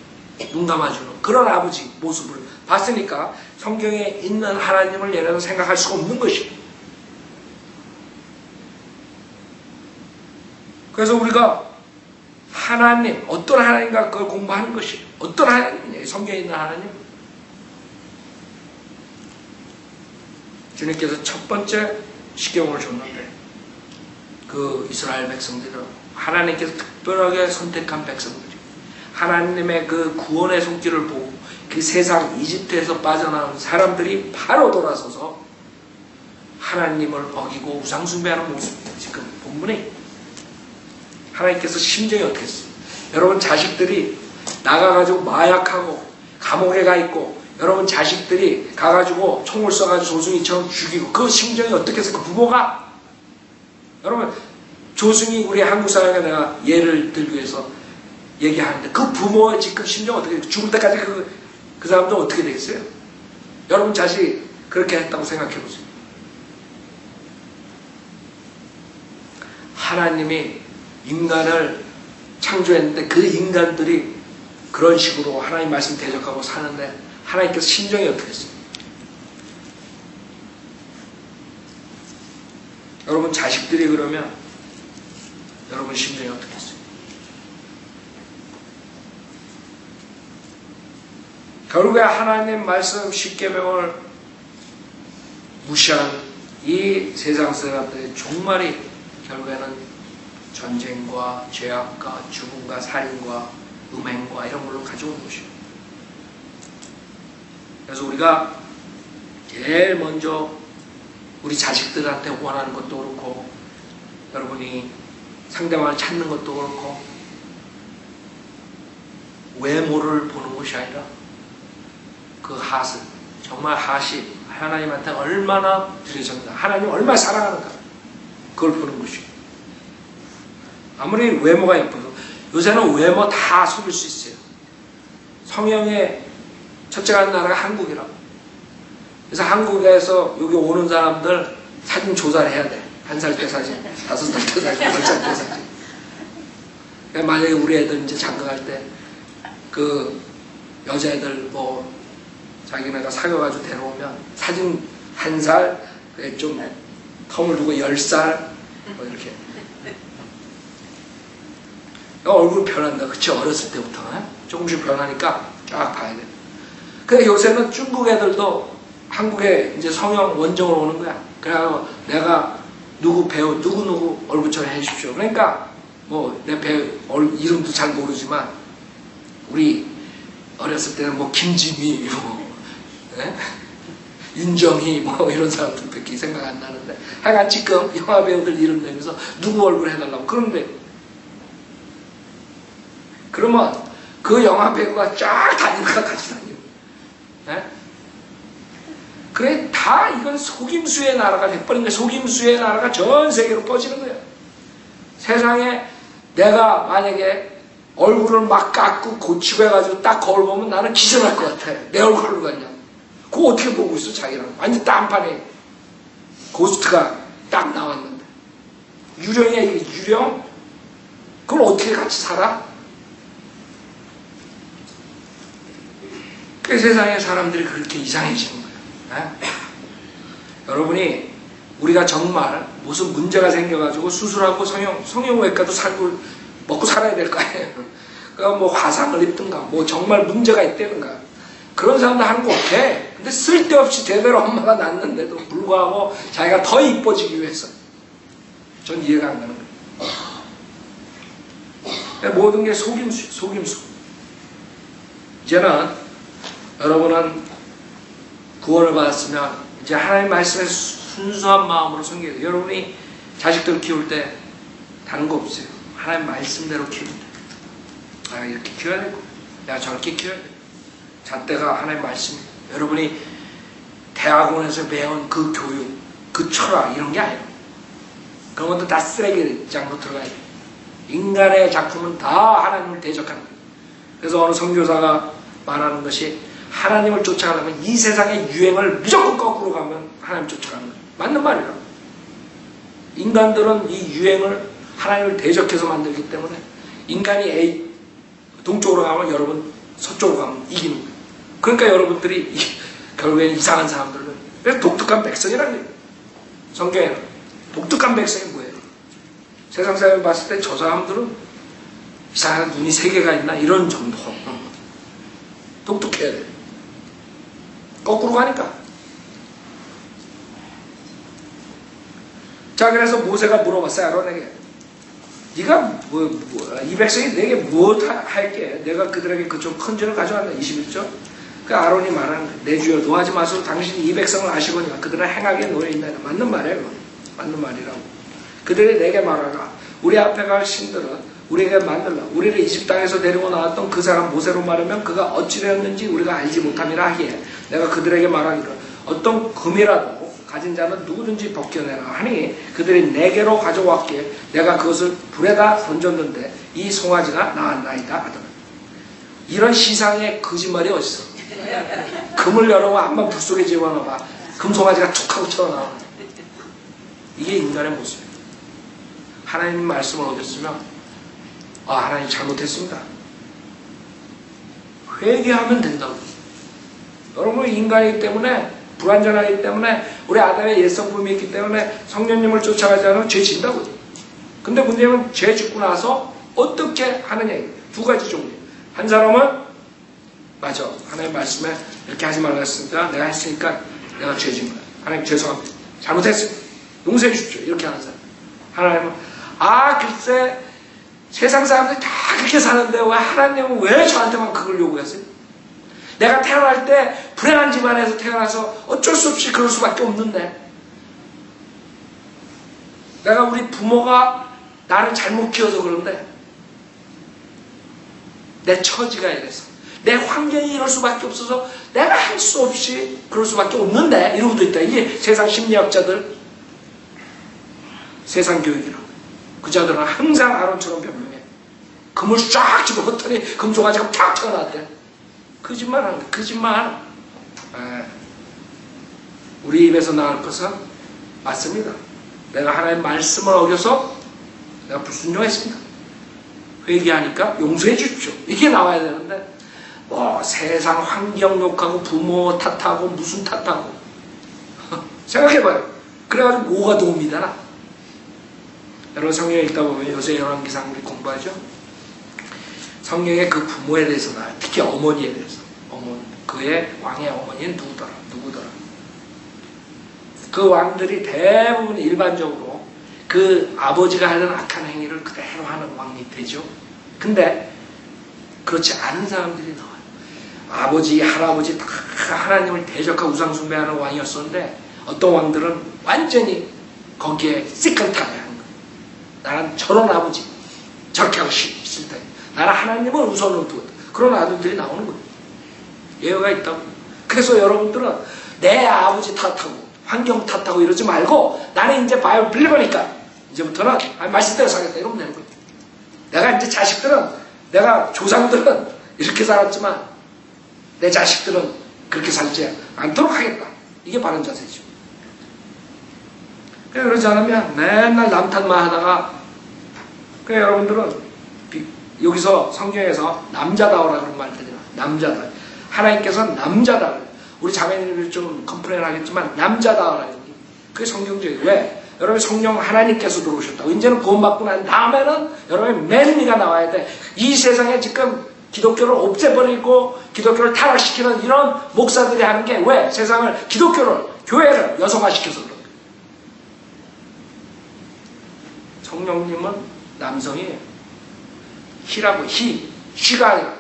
눈 감아주는 그런 아버지 모습을 봤으니까 성경에 있는 하나님을 얘네는 생각할 수가 없는 것이에요. 그래서 우리가 하나님, 어떤 하나님인가 그걸 공부하는 것이에요. 어떤 하나님이냐, 성경에 있는 하나님. 주님께서 첫 번째 십계명을 줬는데 그 이스라엘 백성들은 하나님께서 특별하게 선택한 백성들이 하나님의 그 구원의 손길을 보고 그 세상 이집트에서 빠져나온 사람들이 바로 돌아서서 하나님을 어기고 우상숭배하는 모습이 지금 본문에 하나님께서 심정이 어떻게 했어요? 여러분 자식들이 나가가지고 마약하고 감옥에 가 있고 여러분 자식들이 가가지고 총을 쏴가지고 조승이처럼 죽이고 그 심정이 어떻게 했어요? 그 부모가 여러분 조승이 우리 한국 사회가 내가 예를 들기 위해서 얘기하는데 그 부모의 지금 심정 어떻게 돼요? 죽을 때까지 그 사람도 어떻게 되겠어요? 여러분 자식이 그렇게 했다고 생각해 보세요. 하나님이 인간을 창조했는데 그 인간들이 그런 식으로 하나님 말씀 대적하고 사는데 하나님께서 심정이 어떻게 했어요? 여러분 자식들이 그러면 여러분 심정이 어떻게 했어요? 결국에 하나님 말씀 십계명을 무시한 이 세상 사람들의 종말이 결국에는 전쟁과 죄악과 죽음과 살인과 음행과 이런 걸로 가져오는 것이에요. 그래서 우리가 제일 먼저 우리 자식들한테 원하는 것도 그렇고 여러분이 상대방을 찾는 것도 그렇고 외모를 보는 것이 아니라 그 하스, 정말 하시 하나님한테 얼마나 드려졌나, 하나님 얼마나 사랑하는가 그걸 보는 것이에요. 아무리 외모가 예뻐도 요새는 외모 다 속일 수 있어요. 성형의 첫째가 하는 나라가 한국이라고. 그래서 한국에서 여기 오는 사람들 사진 조사를 해야 돼. 1살 때 사진, 5살 때 사진, 10살 때 사진. 그러니까 만약에 우리 애들 이제 장가갈 때 그 여자애들 뭐 자기네가 사귀어가지고 데려오면 사진 1살, 좀 텀을 두고 10살 뭐 이렇게. 얼굴 변한다. 그치? 어렸을 때부터 조금씩 변하니까 쫙 봐야 돼. 근데 요새는 중국 애들도 한국에 이제 성형 원정으로 오는 거야. 그래서 내가 누구 배우 누구 얼굴처럼 해주십시오. 그러니까 뭐 내 배우 이름도 잘 모르지만 우리 어렸을 때는 뭐 김지미 뭐 윤정희 뭐 이런 사람들밖에 생각 안 나는데 하여간 지금 영화 배우들 이름 내면서 누구 얼굴 해달라고 그런데 그러면 그 영화 배우가 쫙 다니니까 같이 다니고 그래 다 이건 속임수의 나라가 돼버린 거야. 속임수의 나라가 전 세계로 퍼지는 거야. 세상에 내가 만약에 얼굴을 막 깎고 고치고 해가지고 딱 거울 보면 나는 기절할 것 같아. 내 얼굴로 갔냐. 그거 어떻게 보고 있어 자기랑. 완전 딴판에 고스트가 딱 나왔는데 유령이야 이게 유령? 그걸 어떻게 같이 살아? 그 세상에 사람들이 그렇게 이상해지는 거예요. 여러분이 우리가 정말 무슨 문제가 생겨가지고 수술하고 성형외과도 살고 먹고 살아야 될 거 아니에요. 그러니까 뭐 화상을 입든가 뭐 정말 문제가 있다든가 그런 사람들 하는 거 없대. 근데 쓸데없이 제대로 엄마가 낳는데도 불구하고 자기가 더 이뻐지기 위해서 전 이해가 안 가는 거예요. 모든 게 속임수. 이제는 여러분은 구원을 받았으면 이제 하나님 말씀에 순수한 마음으로 섬겨야 돼요. 여러분이 자식들 키울 때 다른 거 없어요. 하나님 말씀대로 키우면 돼요. 내가 이렇게 키워야 되고 내가 저렇게 키워야 돼요. 잣대가 하나님 말씀이에요. 여러분이 대학원에서 배운 그 교육, 그 철학 이런 게 아니에요. 그런 것도 다 쓰레기장으로 들어가야 돼요. 인간의 작품은 다 하나님을 대적하는 거예요. 그래서 어느 선교사가 말하는 것이 하나님을 쫓아가려면 이 세상의 유행을 무조건 거꾸로 가면 하나님 쫓아가는 거예요. 맞는 말이에요. 인간들은 이 유행을 하나님을 대적해서 만들기 때문에 인간이 A 동쪽으로 가면 여러분 서쪽으로 가면 이기는 거예요. 그러니까 여러분들이 결국엔 이상한 사람들은 그래서 독특한 백성이라는 거예요. 성경에는 독특한 백성이 뭐예요? 세상 사람을 봤을 때 저 사람들은 이상한 눈이 3개가 있나 이런 정도 독특해야 돼요. 거꾸로 가니까. 자, 그래서 모세가 물어봤어요. 아론에게 네가 이 백성이 내게 무엇 할게? 내가 그들에게 그좀 큰 죄를 가져왔다. 21절. 그 아론이 말하는 거예요. 내 주여 노하지 마소서 당신이 이 백성을 아시거니와 그들은 행하기에 노예있나이다. 맞는 말이에요. 맞는 말이라고. 그들이 내게 말하라. 우리 앞에 갈 신들은 우리에게 만들라. 우리를 이집 땅에서 데리고 나왔던 그 사람 모세로 말하면 그가 어찌되었는지 우리가 알지 못함이라 하기에 내가 그들에게 말하기를 어떤 금이라도 가진 자는 누구든지 벗겨내라 하니 그들이 내게로 가져왔기에 내가 그것을 불에다 던졌는데 이 송아지가 나았나이다 하더라. 이런 시상의 거짓말이 어딨어? 금을 열어봐 한번 불 속에 집어넣어봐 금송아지가 툭 하고 튀어나와. 이게 인간의 모습이에요. 하나님 말씀을 얻었으면 하나님 잘못했습니다. 회개하면 된다고. 여러분 인간이기 때문에 불완전하기 때문에 우리 아담의 옛성품이 있기 때문에 성령님을 쫓아가지 않으면 죄 진다고. 근데 문제는 죄 짓고 나서 어떻게 하느냐. 두 가지 종류. 한 사람은 맞아. 하나님 말씀에 이렇게 하지 말라 했으니까 내가 했으니까 내가 죄 진 거야. 하나님 죄송합니다. 잘못했습니다. 용서해 주십시오. 이렇게 하는 사람. 하나님은 글쎄 세상 사람들이 다 그렇게 사는데 왜 하나님은 왜 저한테만 그걸 요구했어요? 내가 태어날 때 불행한 집안에서 태어나서 어쩔 수 없이 그럴 수밖에 없는데 내가 우리 부모가 나를 잘못 키워서 그런데 내 처지가 이래서 내 환경이 이럴 수밖에 없어서 내가 할 수 없이 그럴 수밖에 없는데 이러고도 있다. 이게 세상 심리학자들 세상 교육이라고. 그 자들은 항상 아론처럼 변명해. 금을 쫙 집어넣더니 금송아지가 탁 튀어나왔대. 거짓말 하는 거야. 거짓말. 우리 입에서 나올 것은 맞습니다. 내가 하나님의 말씀을 어겨서 내가 불순종했습니다. 회개하니까 용서해 주십시오. 이게 나와야 되는데 세상 환경 욕하고 부모 탓하고 무슨 탓하고 생각해봐요. 그래가지고 뭐가 도움이 되나? 여러분 성경에 읽다 보면 요새 열왕기상 우리 공부하죠? 성경에 그 부모에 대해서 나와요. 특히 어머니에 대해서. 그의 왕의 어머니는 누구더라? 그 왕들이 대부분 일반적으로 그 아버지가 하는 악한 행위를 그대로 하는 왕이 되죠. 근데 그렇지 않은 사람들이 나와요. 아버지, 할아버지 다 하나님을 대적하고 우상숭배하는 왕이었었는데 어떤 왕들은 완전히 거기에 시큰타게 하는 거예요. 나는 저런 아버지 저렇게 하고 싫다. 나는 하나님을 우선으로 두었다. 그런 아들들이 나오는 거예요. 예외가 있다고. 그래서 여러분들은 내 아버지 탓하고 환경 탓하고 이러지 말고 나는 이제 바이블 빌리버니까 이제부터는 말씀대로 살겠다 이러면 되는 거예요. 내가 이제 자식들은 내가 조상들은 이렇게 살았지만 내 자식들은 그렇게 살지 않도록 하겠다. 이게 바른 자세죠. 그러지 않으면 맨날 남탓만 하다가 여러분들은 여기서 성경에서 남자다워라 그런 말 들으나 남자다. 하나님께서는 남자다. 우리 자매님들이 좀 컴플레인 하겠지만 남자다워라. 그게 성경적이에요. 왜? 여러분 성령 하나님께서 들어오셨다고. 이제는 구원받고 난 다음에는 여러분의 맨미가 나와야 돼. 이 세상에 지금 기독교를 없애버리고 기독교를 타락시키는 이런 목사들이 하는 게 왜? 세상을 기독교를 교회를 여성화시켜서 그런 거예요. 성령님은 남성이에요. 히라고 쉬가 아니라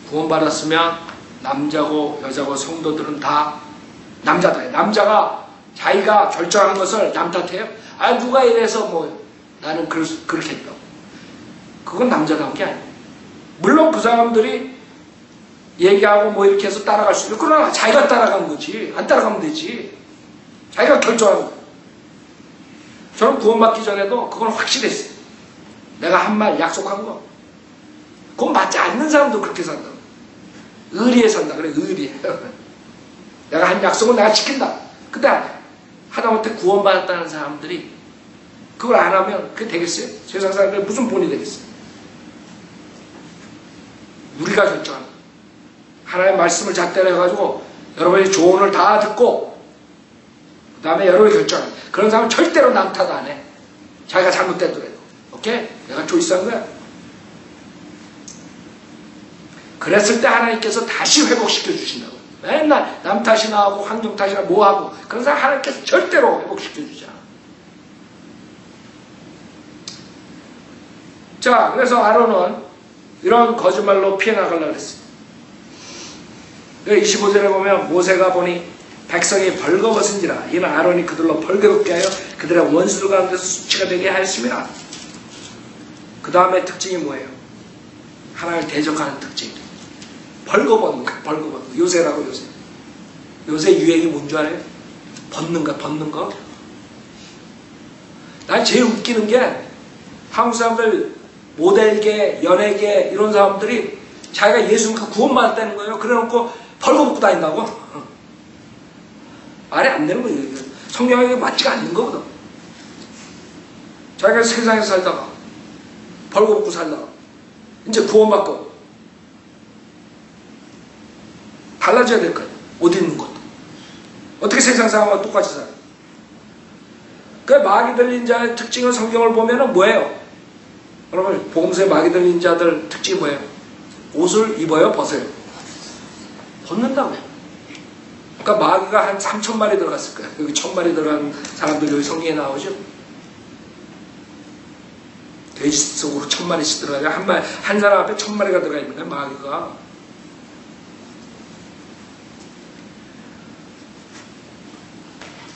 구원받았으면 남자고 여자고 성도들은 다 남자다. 남자가 자기가 결정한 것을 남 탓해요. 누가 이래서 나는 그렇게 했다고. 그건 남자다운 게 아니에요. 물론 그 사람들이 얘기하고 이렇게 해서 따라갈 수 있고 그러나 자기가 따라가는 거지. 안 따라가면 되지. 자기가 결정하는 거예요. 저는 구원받기 전에도 그건 확실했어요. 내가 한 말 약속한 거. 그건 맞지 않는 사람도 그렇게 산다. 의리에 산다. 그래 의리에. 내가 한 약속은 내가 지킨다. 근데 하다못해 구원받았다는 사람들이 그걸 안 하면 그게 되겠어요? 세상 사람들이 무슨 본이 되겠어요? 우리가 결정한다. 하나님의 말씀을 잣대로 해가지고 여러분이 조언을 다 듣고 그 다음에 여러분이 결정한다. 그런 사람은 절대로 남 탓 안 해. 자기가 잘못되더라도. 오케이? 내가 조이스한 거야. 그랬을 때 하나님께서 다시 회복시켜 주신다고. 맨날 남 탓이나 하고 환경 탓이나 하고 그런 사람 하나님께서 절대로 회복시켜 주지 않아. 자, 그래서 아론은 이런 거짓말로 피해 나가려고 했어요. 25절에 보면 모세가 보니 백성이 벌거벗은지라 이는 아론이 그들로 벌거벗게 하여 그들의 원수들 가운데서 수치가 되게 하였습니다. 그 다음에 특징이 뭐예요? 하나님을 대적하는 특징. 벌거벗는 거, 벌거벗는 거. 요새라고 요새. 요새 유행이 뭔 줄 알아요? 벗는 거. 난 제일 웃기는 게 한국 사람들 모델계, 연예계 이런 사람들이 자기가 예수 믿고 구원받았다는 거예요. 그래놓고 벌거벗고 다닌다고? 말이 안 되는 거예요. 성경에 맞지가 않는 거거든. 자기가 세상에서 살다가 벌거벗고 살다가 이제 구원받고 달라져야 될 거예요. 옷 입는 것도. 어떻게 세상 사람과 똑같이 살아요? 그 마귀 들린 자의 특징을 성경을 보면은 뭐예요? 여러분 복음서에 마귀 들린 자들 특징이 뭐예요? 옷을 입어요? 벗어요? 벗는다고요. 그러니까 마귀가 한 3,000마리 들어갔을 거예요. 여기 1,000마리 들어간 사람들이 여기 성경에 나오죠. 돼지 속으로 1,000마리씩 들어가요. 한 사람 앞에 1,000마리가 들어가 있는 거예요. 마귀가.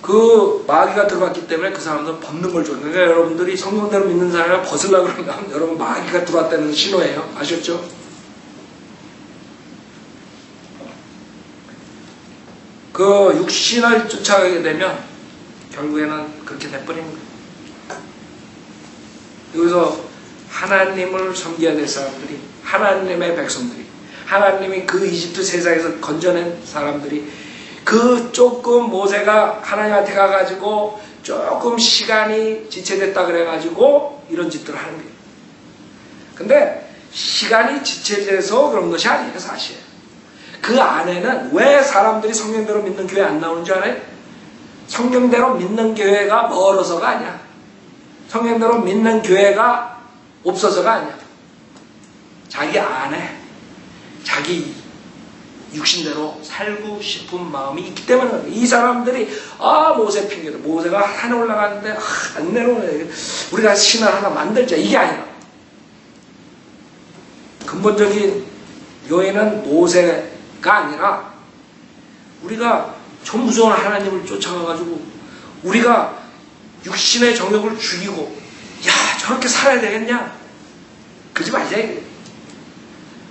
그 마귀가 들어갔기 때문에 그 사람들은 벗는 걸 좋아해요. 그러니까 여러분들이 성경대로 믿는 사람을 벗으려고 그러면 여러분 마귀가 들어왔다는 신호예요. 아셨죠? 그 육신을 쫓아가게 되면 결국에는 그렇게 돼버리는 거예요. 여기서 하나님을 섬겨야 될 사람들이, 하나님의 백성들이, 하나님이 그 이집트 세상에서 건져낸 사람들이 그 조금 모세가 하나님한테 가가지고 조금 시간이 지체됐다 그래가지고 이런 짓들을 하는 거예요. 근데 시간이 지체돼서 그런 것이 아니에요. 사실 그 안에는 왜 사람들이 성경대로 믿는 교회 안 나오는 줄 알아요? 성경대로 믿는 교회가 멀어서가 아니야. 성경대로 믿는 교회가 없어서가 아니야. 자기 안에 자기 육신대로 살고 싶은 마음이 있기 때문에 이 사람들이 모세 핑계도 모세가 하늘 올라갔는데 안 내려오네. 우리가 신을 하나 만들자. 이게 아니라 근본적인 요인은 모세가 아니라 우리가 저 무서운 하나님을 쫓아가가지고 우리가 육신의 정욕을 죽이고 저렇게 살아야 되겠냐? 그러지 말자.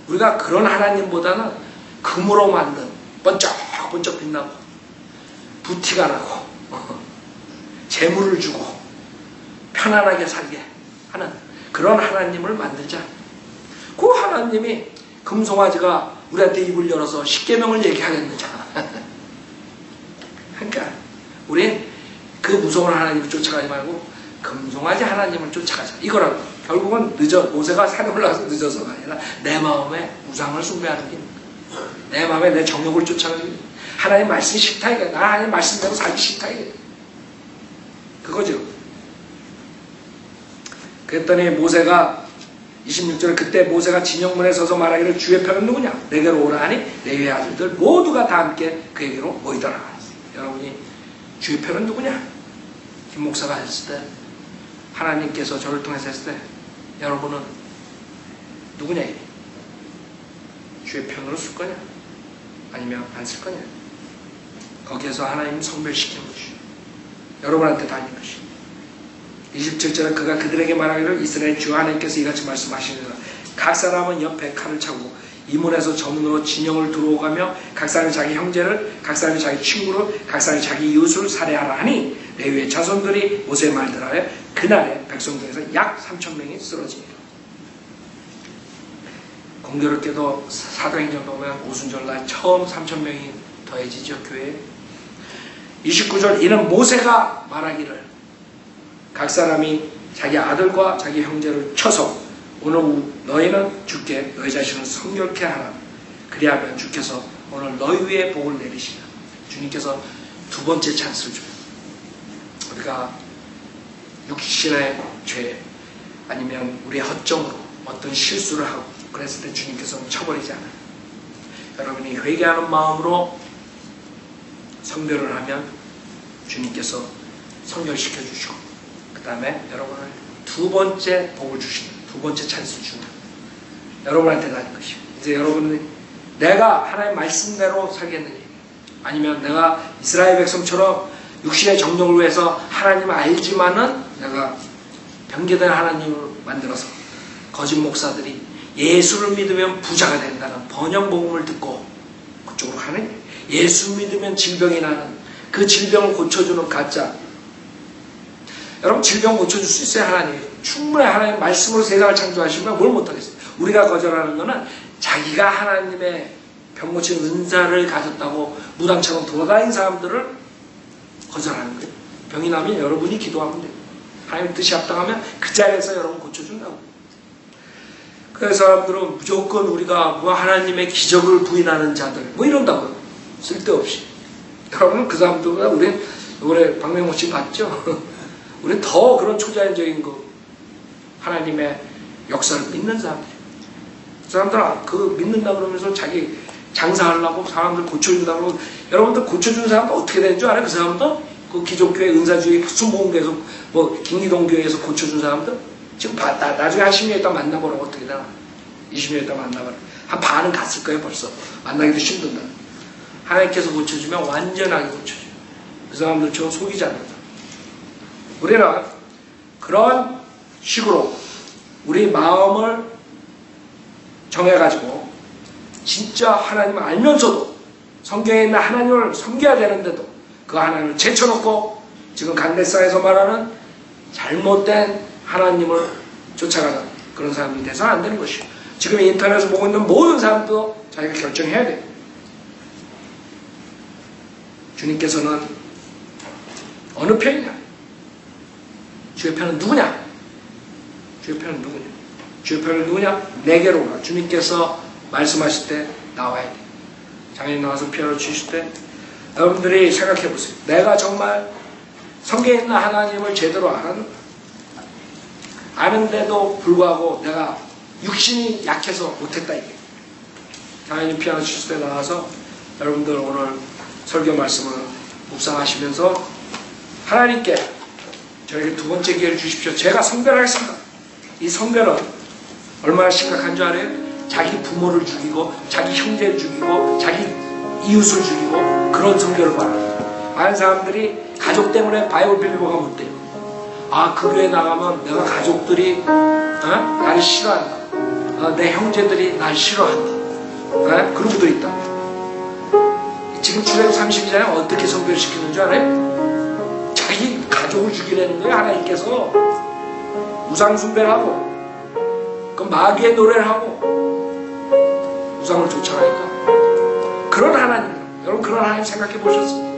우리가 그런 하나님보다는 금으로 만든 번쩍번쩍 빛나고 부티가 나고 재물을 주고 편안하게 살게 하는 그런 하나님을 만들자. 그 하나님이 금송아지가 우리한테 입을 열어서 십계명을 얘기하겠느냐. 그러니까 우린 그 무서운 하나님을 쫓아가지 말고 금송아지 하나님을 쫓아가자. 이거라고. 결국은 모세가 산에 올라가서 늦어서가 아니라 내 마음에 우상을 숭배하는 게 내 마음에 내 정욕을 쫓아가는 게 하나님 말씀이 싫다 이거야. 나 하나님 말씀대로 살기 싫다 이거야. 그거죠. 그랬더니 모세가 26절에 그때 모세가 진영문에 서서 말하기를 주의 편은 누구냐? 내게로 오라 하니 레위의 아들들 모두가 다 함께 그에게로 모이더라. 여러분이 주의 편은 누구냐? 김 목사가 했을 때 하나님께서 저를 통해서 했을 때 여러분은 누구냐? 주의 편으로 쓸 거냐? 아니면 안 쓸 거냐? 거기에서 하나님 성별시키는 것이 여러분한테 다닌 것이 27절에 그가 그들에게 말하기를 이스라엘 주 하나님께서 이같이 말씀하시느니라. 각 사람은 옆에 칼을 차고 이문에서 저문으로 진영을 들어오가며 각 사람이 자기 형제를 각 사람이 자기 친구를 각 사람이 자기 이웃을 살해하라 하니 레위의 자손들이 모세의 말대로 하여 그날에 백성 중에서 약 3,000명이 쓰러집니다. 공교롭게도 사도행전 보면 오순절날 처음 3,000명이 더해지죠. 교회에. 29절 이는 모세가 말하기를 각 사람이 자기 아들과 자기 형제를 쳐서 오늘 너희는 주께 너희 자신을 성결케 하라. 그리하면 주께서 오늘 너희 위에 복을 내리시라. 주님께서 두 번째 찬스를 줘요. 우리가 육신의 죄 아니면 우리의 허점으로 어떤 실수를 하고 그랬을 때 주님께서는 쳐버리지 않아요. 여러분이 회개하는 마음으로 성별을 하면 주님께서 성결시켜 주시고 그 다음에 여러분을 두 번째 복을 주십니다. 두 번째 찬스 주는 여러분한테 달린 것이요. 이제 여러분은 내가 하나님의 말씀대로 살겠느냐, 아니면 내가 이스라엘 백성처럼 육신의 정욕을 위해서 하나님을 알지만은 내가 변개된 하나님을 만들어서 거짓 목사들이 예수를 믿으면 부자가 된다는 번영복음을 듣고 그쪽으로 가는 거예요. 예수 믿으면 질병이 나는 그 질병을 고쳐주는 가짜. 여러분, 질병 고쳐줄 수 있어요. 하나님 충분히 하나님 말씀으로 세상을 창조하시면 뭘 못하겠어요. 우리가 거절하는 거는 자기가 하나님의 병 고치는 은사를 가졌다고 무당처럼 돌아다니는 사람들을 거절하는 거예요. 병이 나면 여러분이 기도하면 돼요. 하나님의 뜻이 합당하면 그 자리에서 여러분 고쳐준다고. 그 사람들은 무조건 우리가 뭐 하나님의 기적을 부인하는 자들 뭐 이런다고요. 쓸데없이. 여러분, 그 사람들보다 우린 올해 박명호 씨 봤죠? 우린 더 그런 초자연적인 거 하나님의 역사를 믿는 사람들이에요. 그 사람들은 그 믿는다 그러면서 자기 장사하려고 사람들 고쳐준다고. 여러분들 고쳐준 사람도 어떻게 되는 줄 알아요? 그 사람도 그 기독교회 은사주의 순복음교회에서 뭐 김기동교회에서 고쳐준 사람들 지금 나중에 한 10년 있다 만나보라고. 어떻게 되나? 20년 있다 만나보라. 한 반은 갔을 거예요. 벌써 만나기도 힘든다. 하나님께서 고쳐주면 완전하게 고쳐줘요. 그 사람들 저 속이지 않는다. 우리는 그런 식으로 우리 마음을 정해가지고 진짜 하나님을 알면서도 성경에 있는 하나님을 섬겨야 되는데도 그 하나님을 제쳐놓고 지금 강대상에서 말하는 잘못된 하나님을 쫓아가는 그런 사람들이 돼서는 안 되는 것이에요. 지금 인터넷에서 보고 있는 모든 사람도 자기가 결정해야 돼요. 주님께서는 어느 편이냐? 주의 편은 누구냐? 주의 편은 누구냐? 주의 편은 누구냐? 내게로 오라. 주님께서 말씀하실 때 나와야 돼. 장애인 나와서 피아노 치실 때 여러분들이 생각해 보세요. 내가 정말 성경에 있는 하나님을 제대로 아는데도 불구하고 내가 육신이 약해서 못했다 이게. 장애인 피아노 치실 때 나와서 여러분들 오늘 설교 말씀을 묵상하시면서 하나님께 저에게 두 번째 기회를 주십시오. 제가 성별하겠습니다. 이 성별은 얼마나 심각한 줄 알아요? 자기 부모를 죽이고 자기 형제를 죽이고 자기 이웃을 죽이고 그런 성별을 말합니다. 많은 사람들이 가족 때문에 바이블 빌리버가 못 돼요. 아, 그 교회 나가면 내가 가족들이 나를 싫어한다. 내 형제들이 날 싫어한다. 그런 분도 있다. 지금 출애굽 30장에 어떻게 성별시키는 줄 알아요? 자기 가족을 죽이려는 거예요. 하나님께서 우상숭배를 하고 그 마귀의 노래를 하고 우상을 쫓아가니까 그런 하나님, 여러분 그런 하나님 생각해 보셨습니까?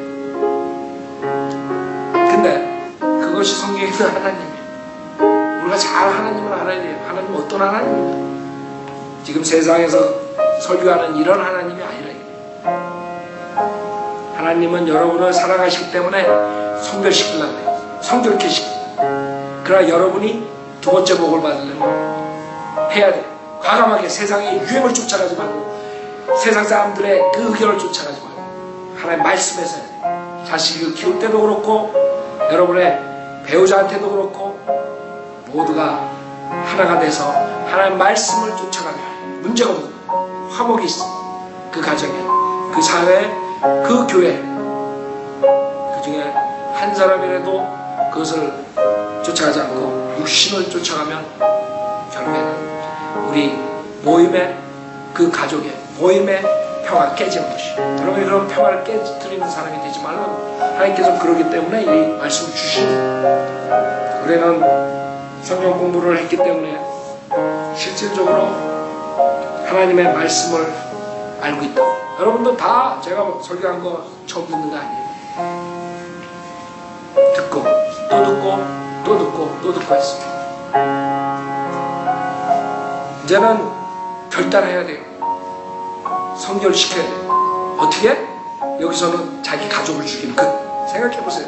근데 그것이 성경에 있는 하나님이에요. 우리가 잘 하나님을 알아야 돼요. 하나님은 어떤 하나님입니까? 지금 세상에서 설교하는 이런 하나님이 아니라 하나님은 여러분을 사랑하시기 때문에 성별시키려고 해요. 성결케 시키고. 그러나 여러분이 두 번째 복을 받으려면 해야 돼요. 과감하게 세상의 유행을 쫓아가지 말고 세상 사람들의 그 의견을 쫓아가지 말고 하나님 말씀에서 해야 돼요. 자식을 키울 때도 그렇고 여러분의 배우자한테도 그렇고 모두가 하나가 돼서 하나님 말씀을 쫓아가면 문제가 없는 거예요. 화목이 있어. 그 가정에, 그 사회에, 그 교회, 그 중에 한 사람이라도 그것을 쫓아가지 않고 육신을 쫓아가면 결국에는 우리 모임의 그 가족의 모임의 평화가 깨지는 것이에요. 여러분이 그런 평화를 깨뜨리는 사람이 되지 말라고 하나님께서 그러기 때문에 이 말씀을 주시는. 우리는 성경 공부를 했기 때문에 실질적으로 하나님의 말씀을 알고 있다. 여러분도 다 제가 설교한 거 처음 듣는 거 아니에요. 듣고 또 듣고 또 듣고 또 듣고 했습니다. 이제는 결단해야 돼요. 성결시켜야 돼요. 어떻게? 여기서는 자기 가족을 죽이는 그 생각해보세요.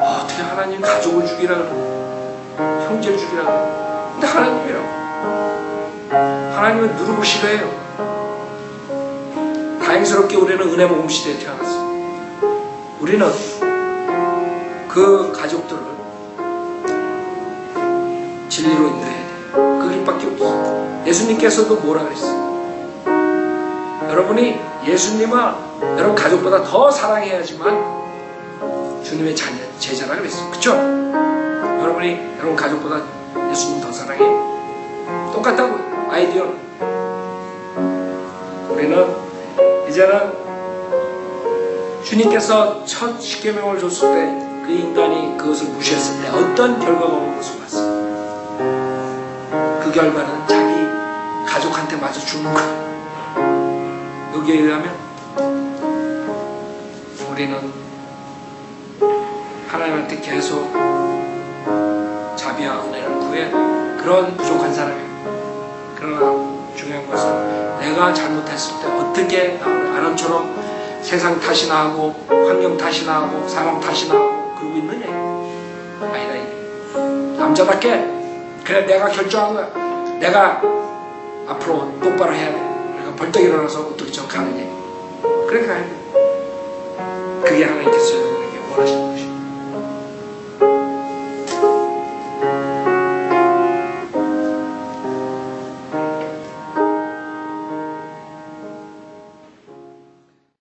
어떻게 하나님 가족을 죽이라 그러고 형제를 죽이라 그러고. 근데 하나님이라고. 하나님은 누르고 싫어해요. 다행스럽게 우리는 은혜 복음 시대에 태어났어요. 우리는 그 가족들을 진리로 인도해야 돼요. 그 길밖에 없어. 예수님께서도 뭐라 그랬어요? 여러분이 예수님을 여러분 가족보다 더 사랑해야지만 주님의 제자라 그랬어요. 그쵸? 여러분이 여러분 가족보다 예수님 더 사랑해요. 똑같다고요. 아이디어는. 우리는 이제는 주님께서 첫 십계명을 줬을 때 그 인간이 그것을 무시했을 때 어떤 결과가 오는 것을 봤어요. 그 결과는 자기 가족한테 마저 죽는 거예요. 여기에 의하면 우리는 하나님한테 계속 자비와 은혜를 구해 그런 부족한 사람이에요. 그러나 중요한 것은 내가 잘못했을 때 어떻게 아람처럼 세상 탓이나 하고 환경 탓이나 하고 사람 탓이나 하고 그러고 있느냐. 아니다. 남자답게 그래 내가 결정한 거야. 내가 앞으로 똑바로 해야 돼. 그러니까 벌떡 일어나서 어떻게 저 가느냐. 그렇게 가야 돼. 그게 하나님께서 여러분에게 원하시는 것이죠.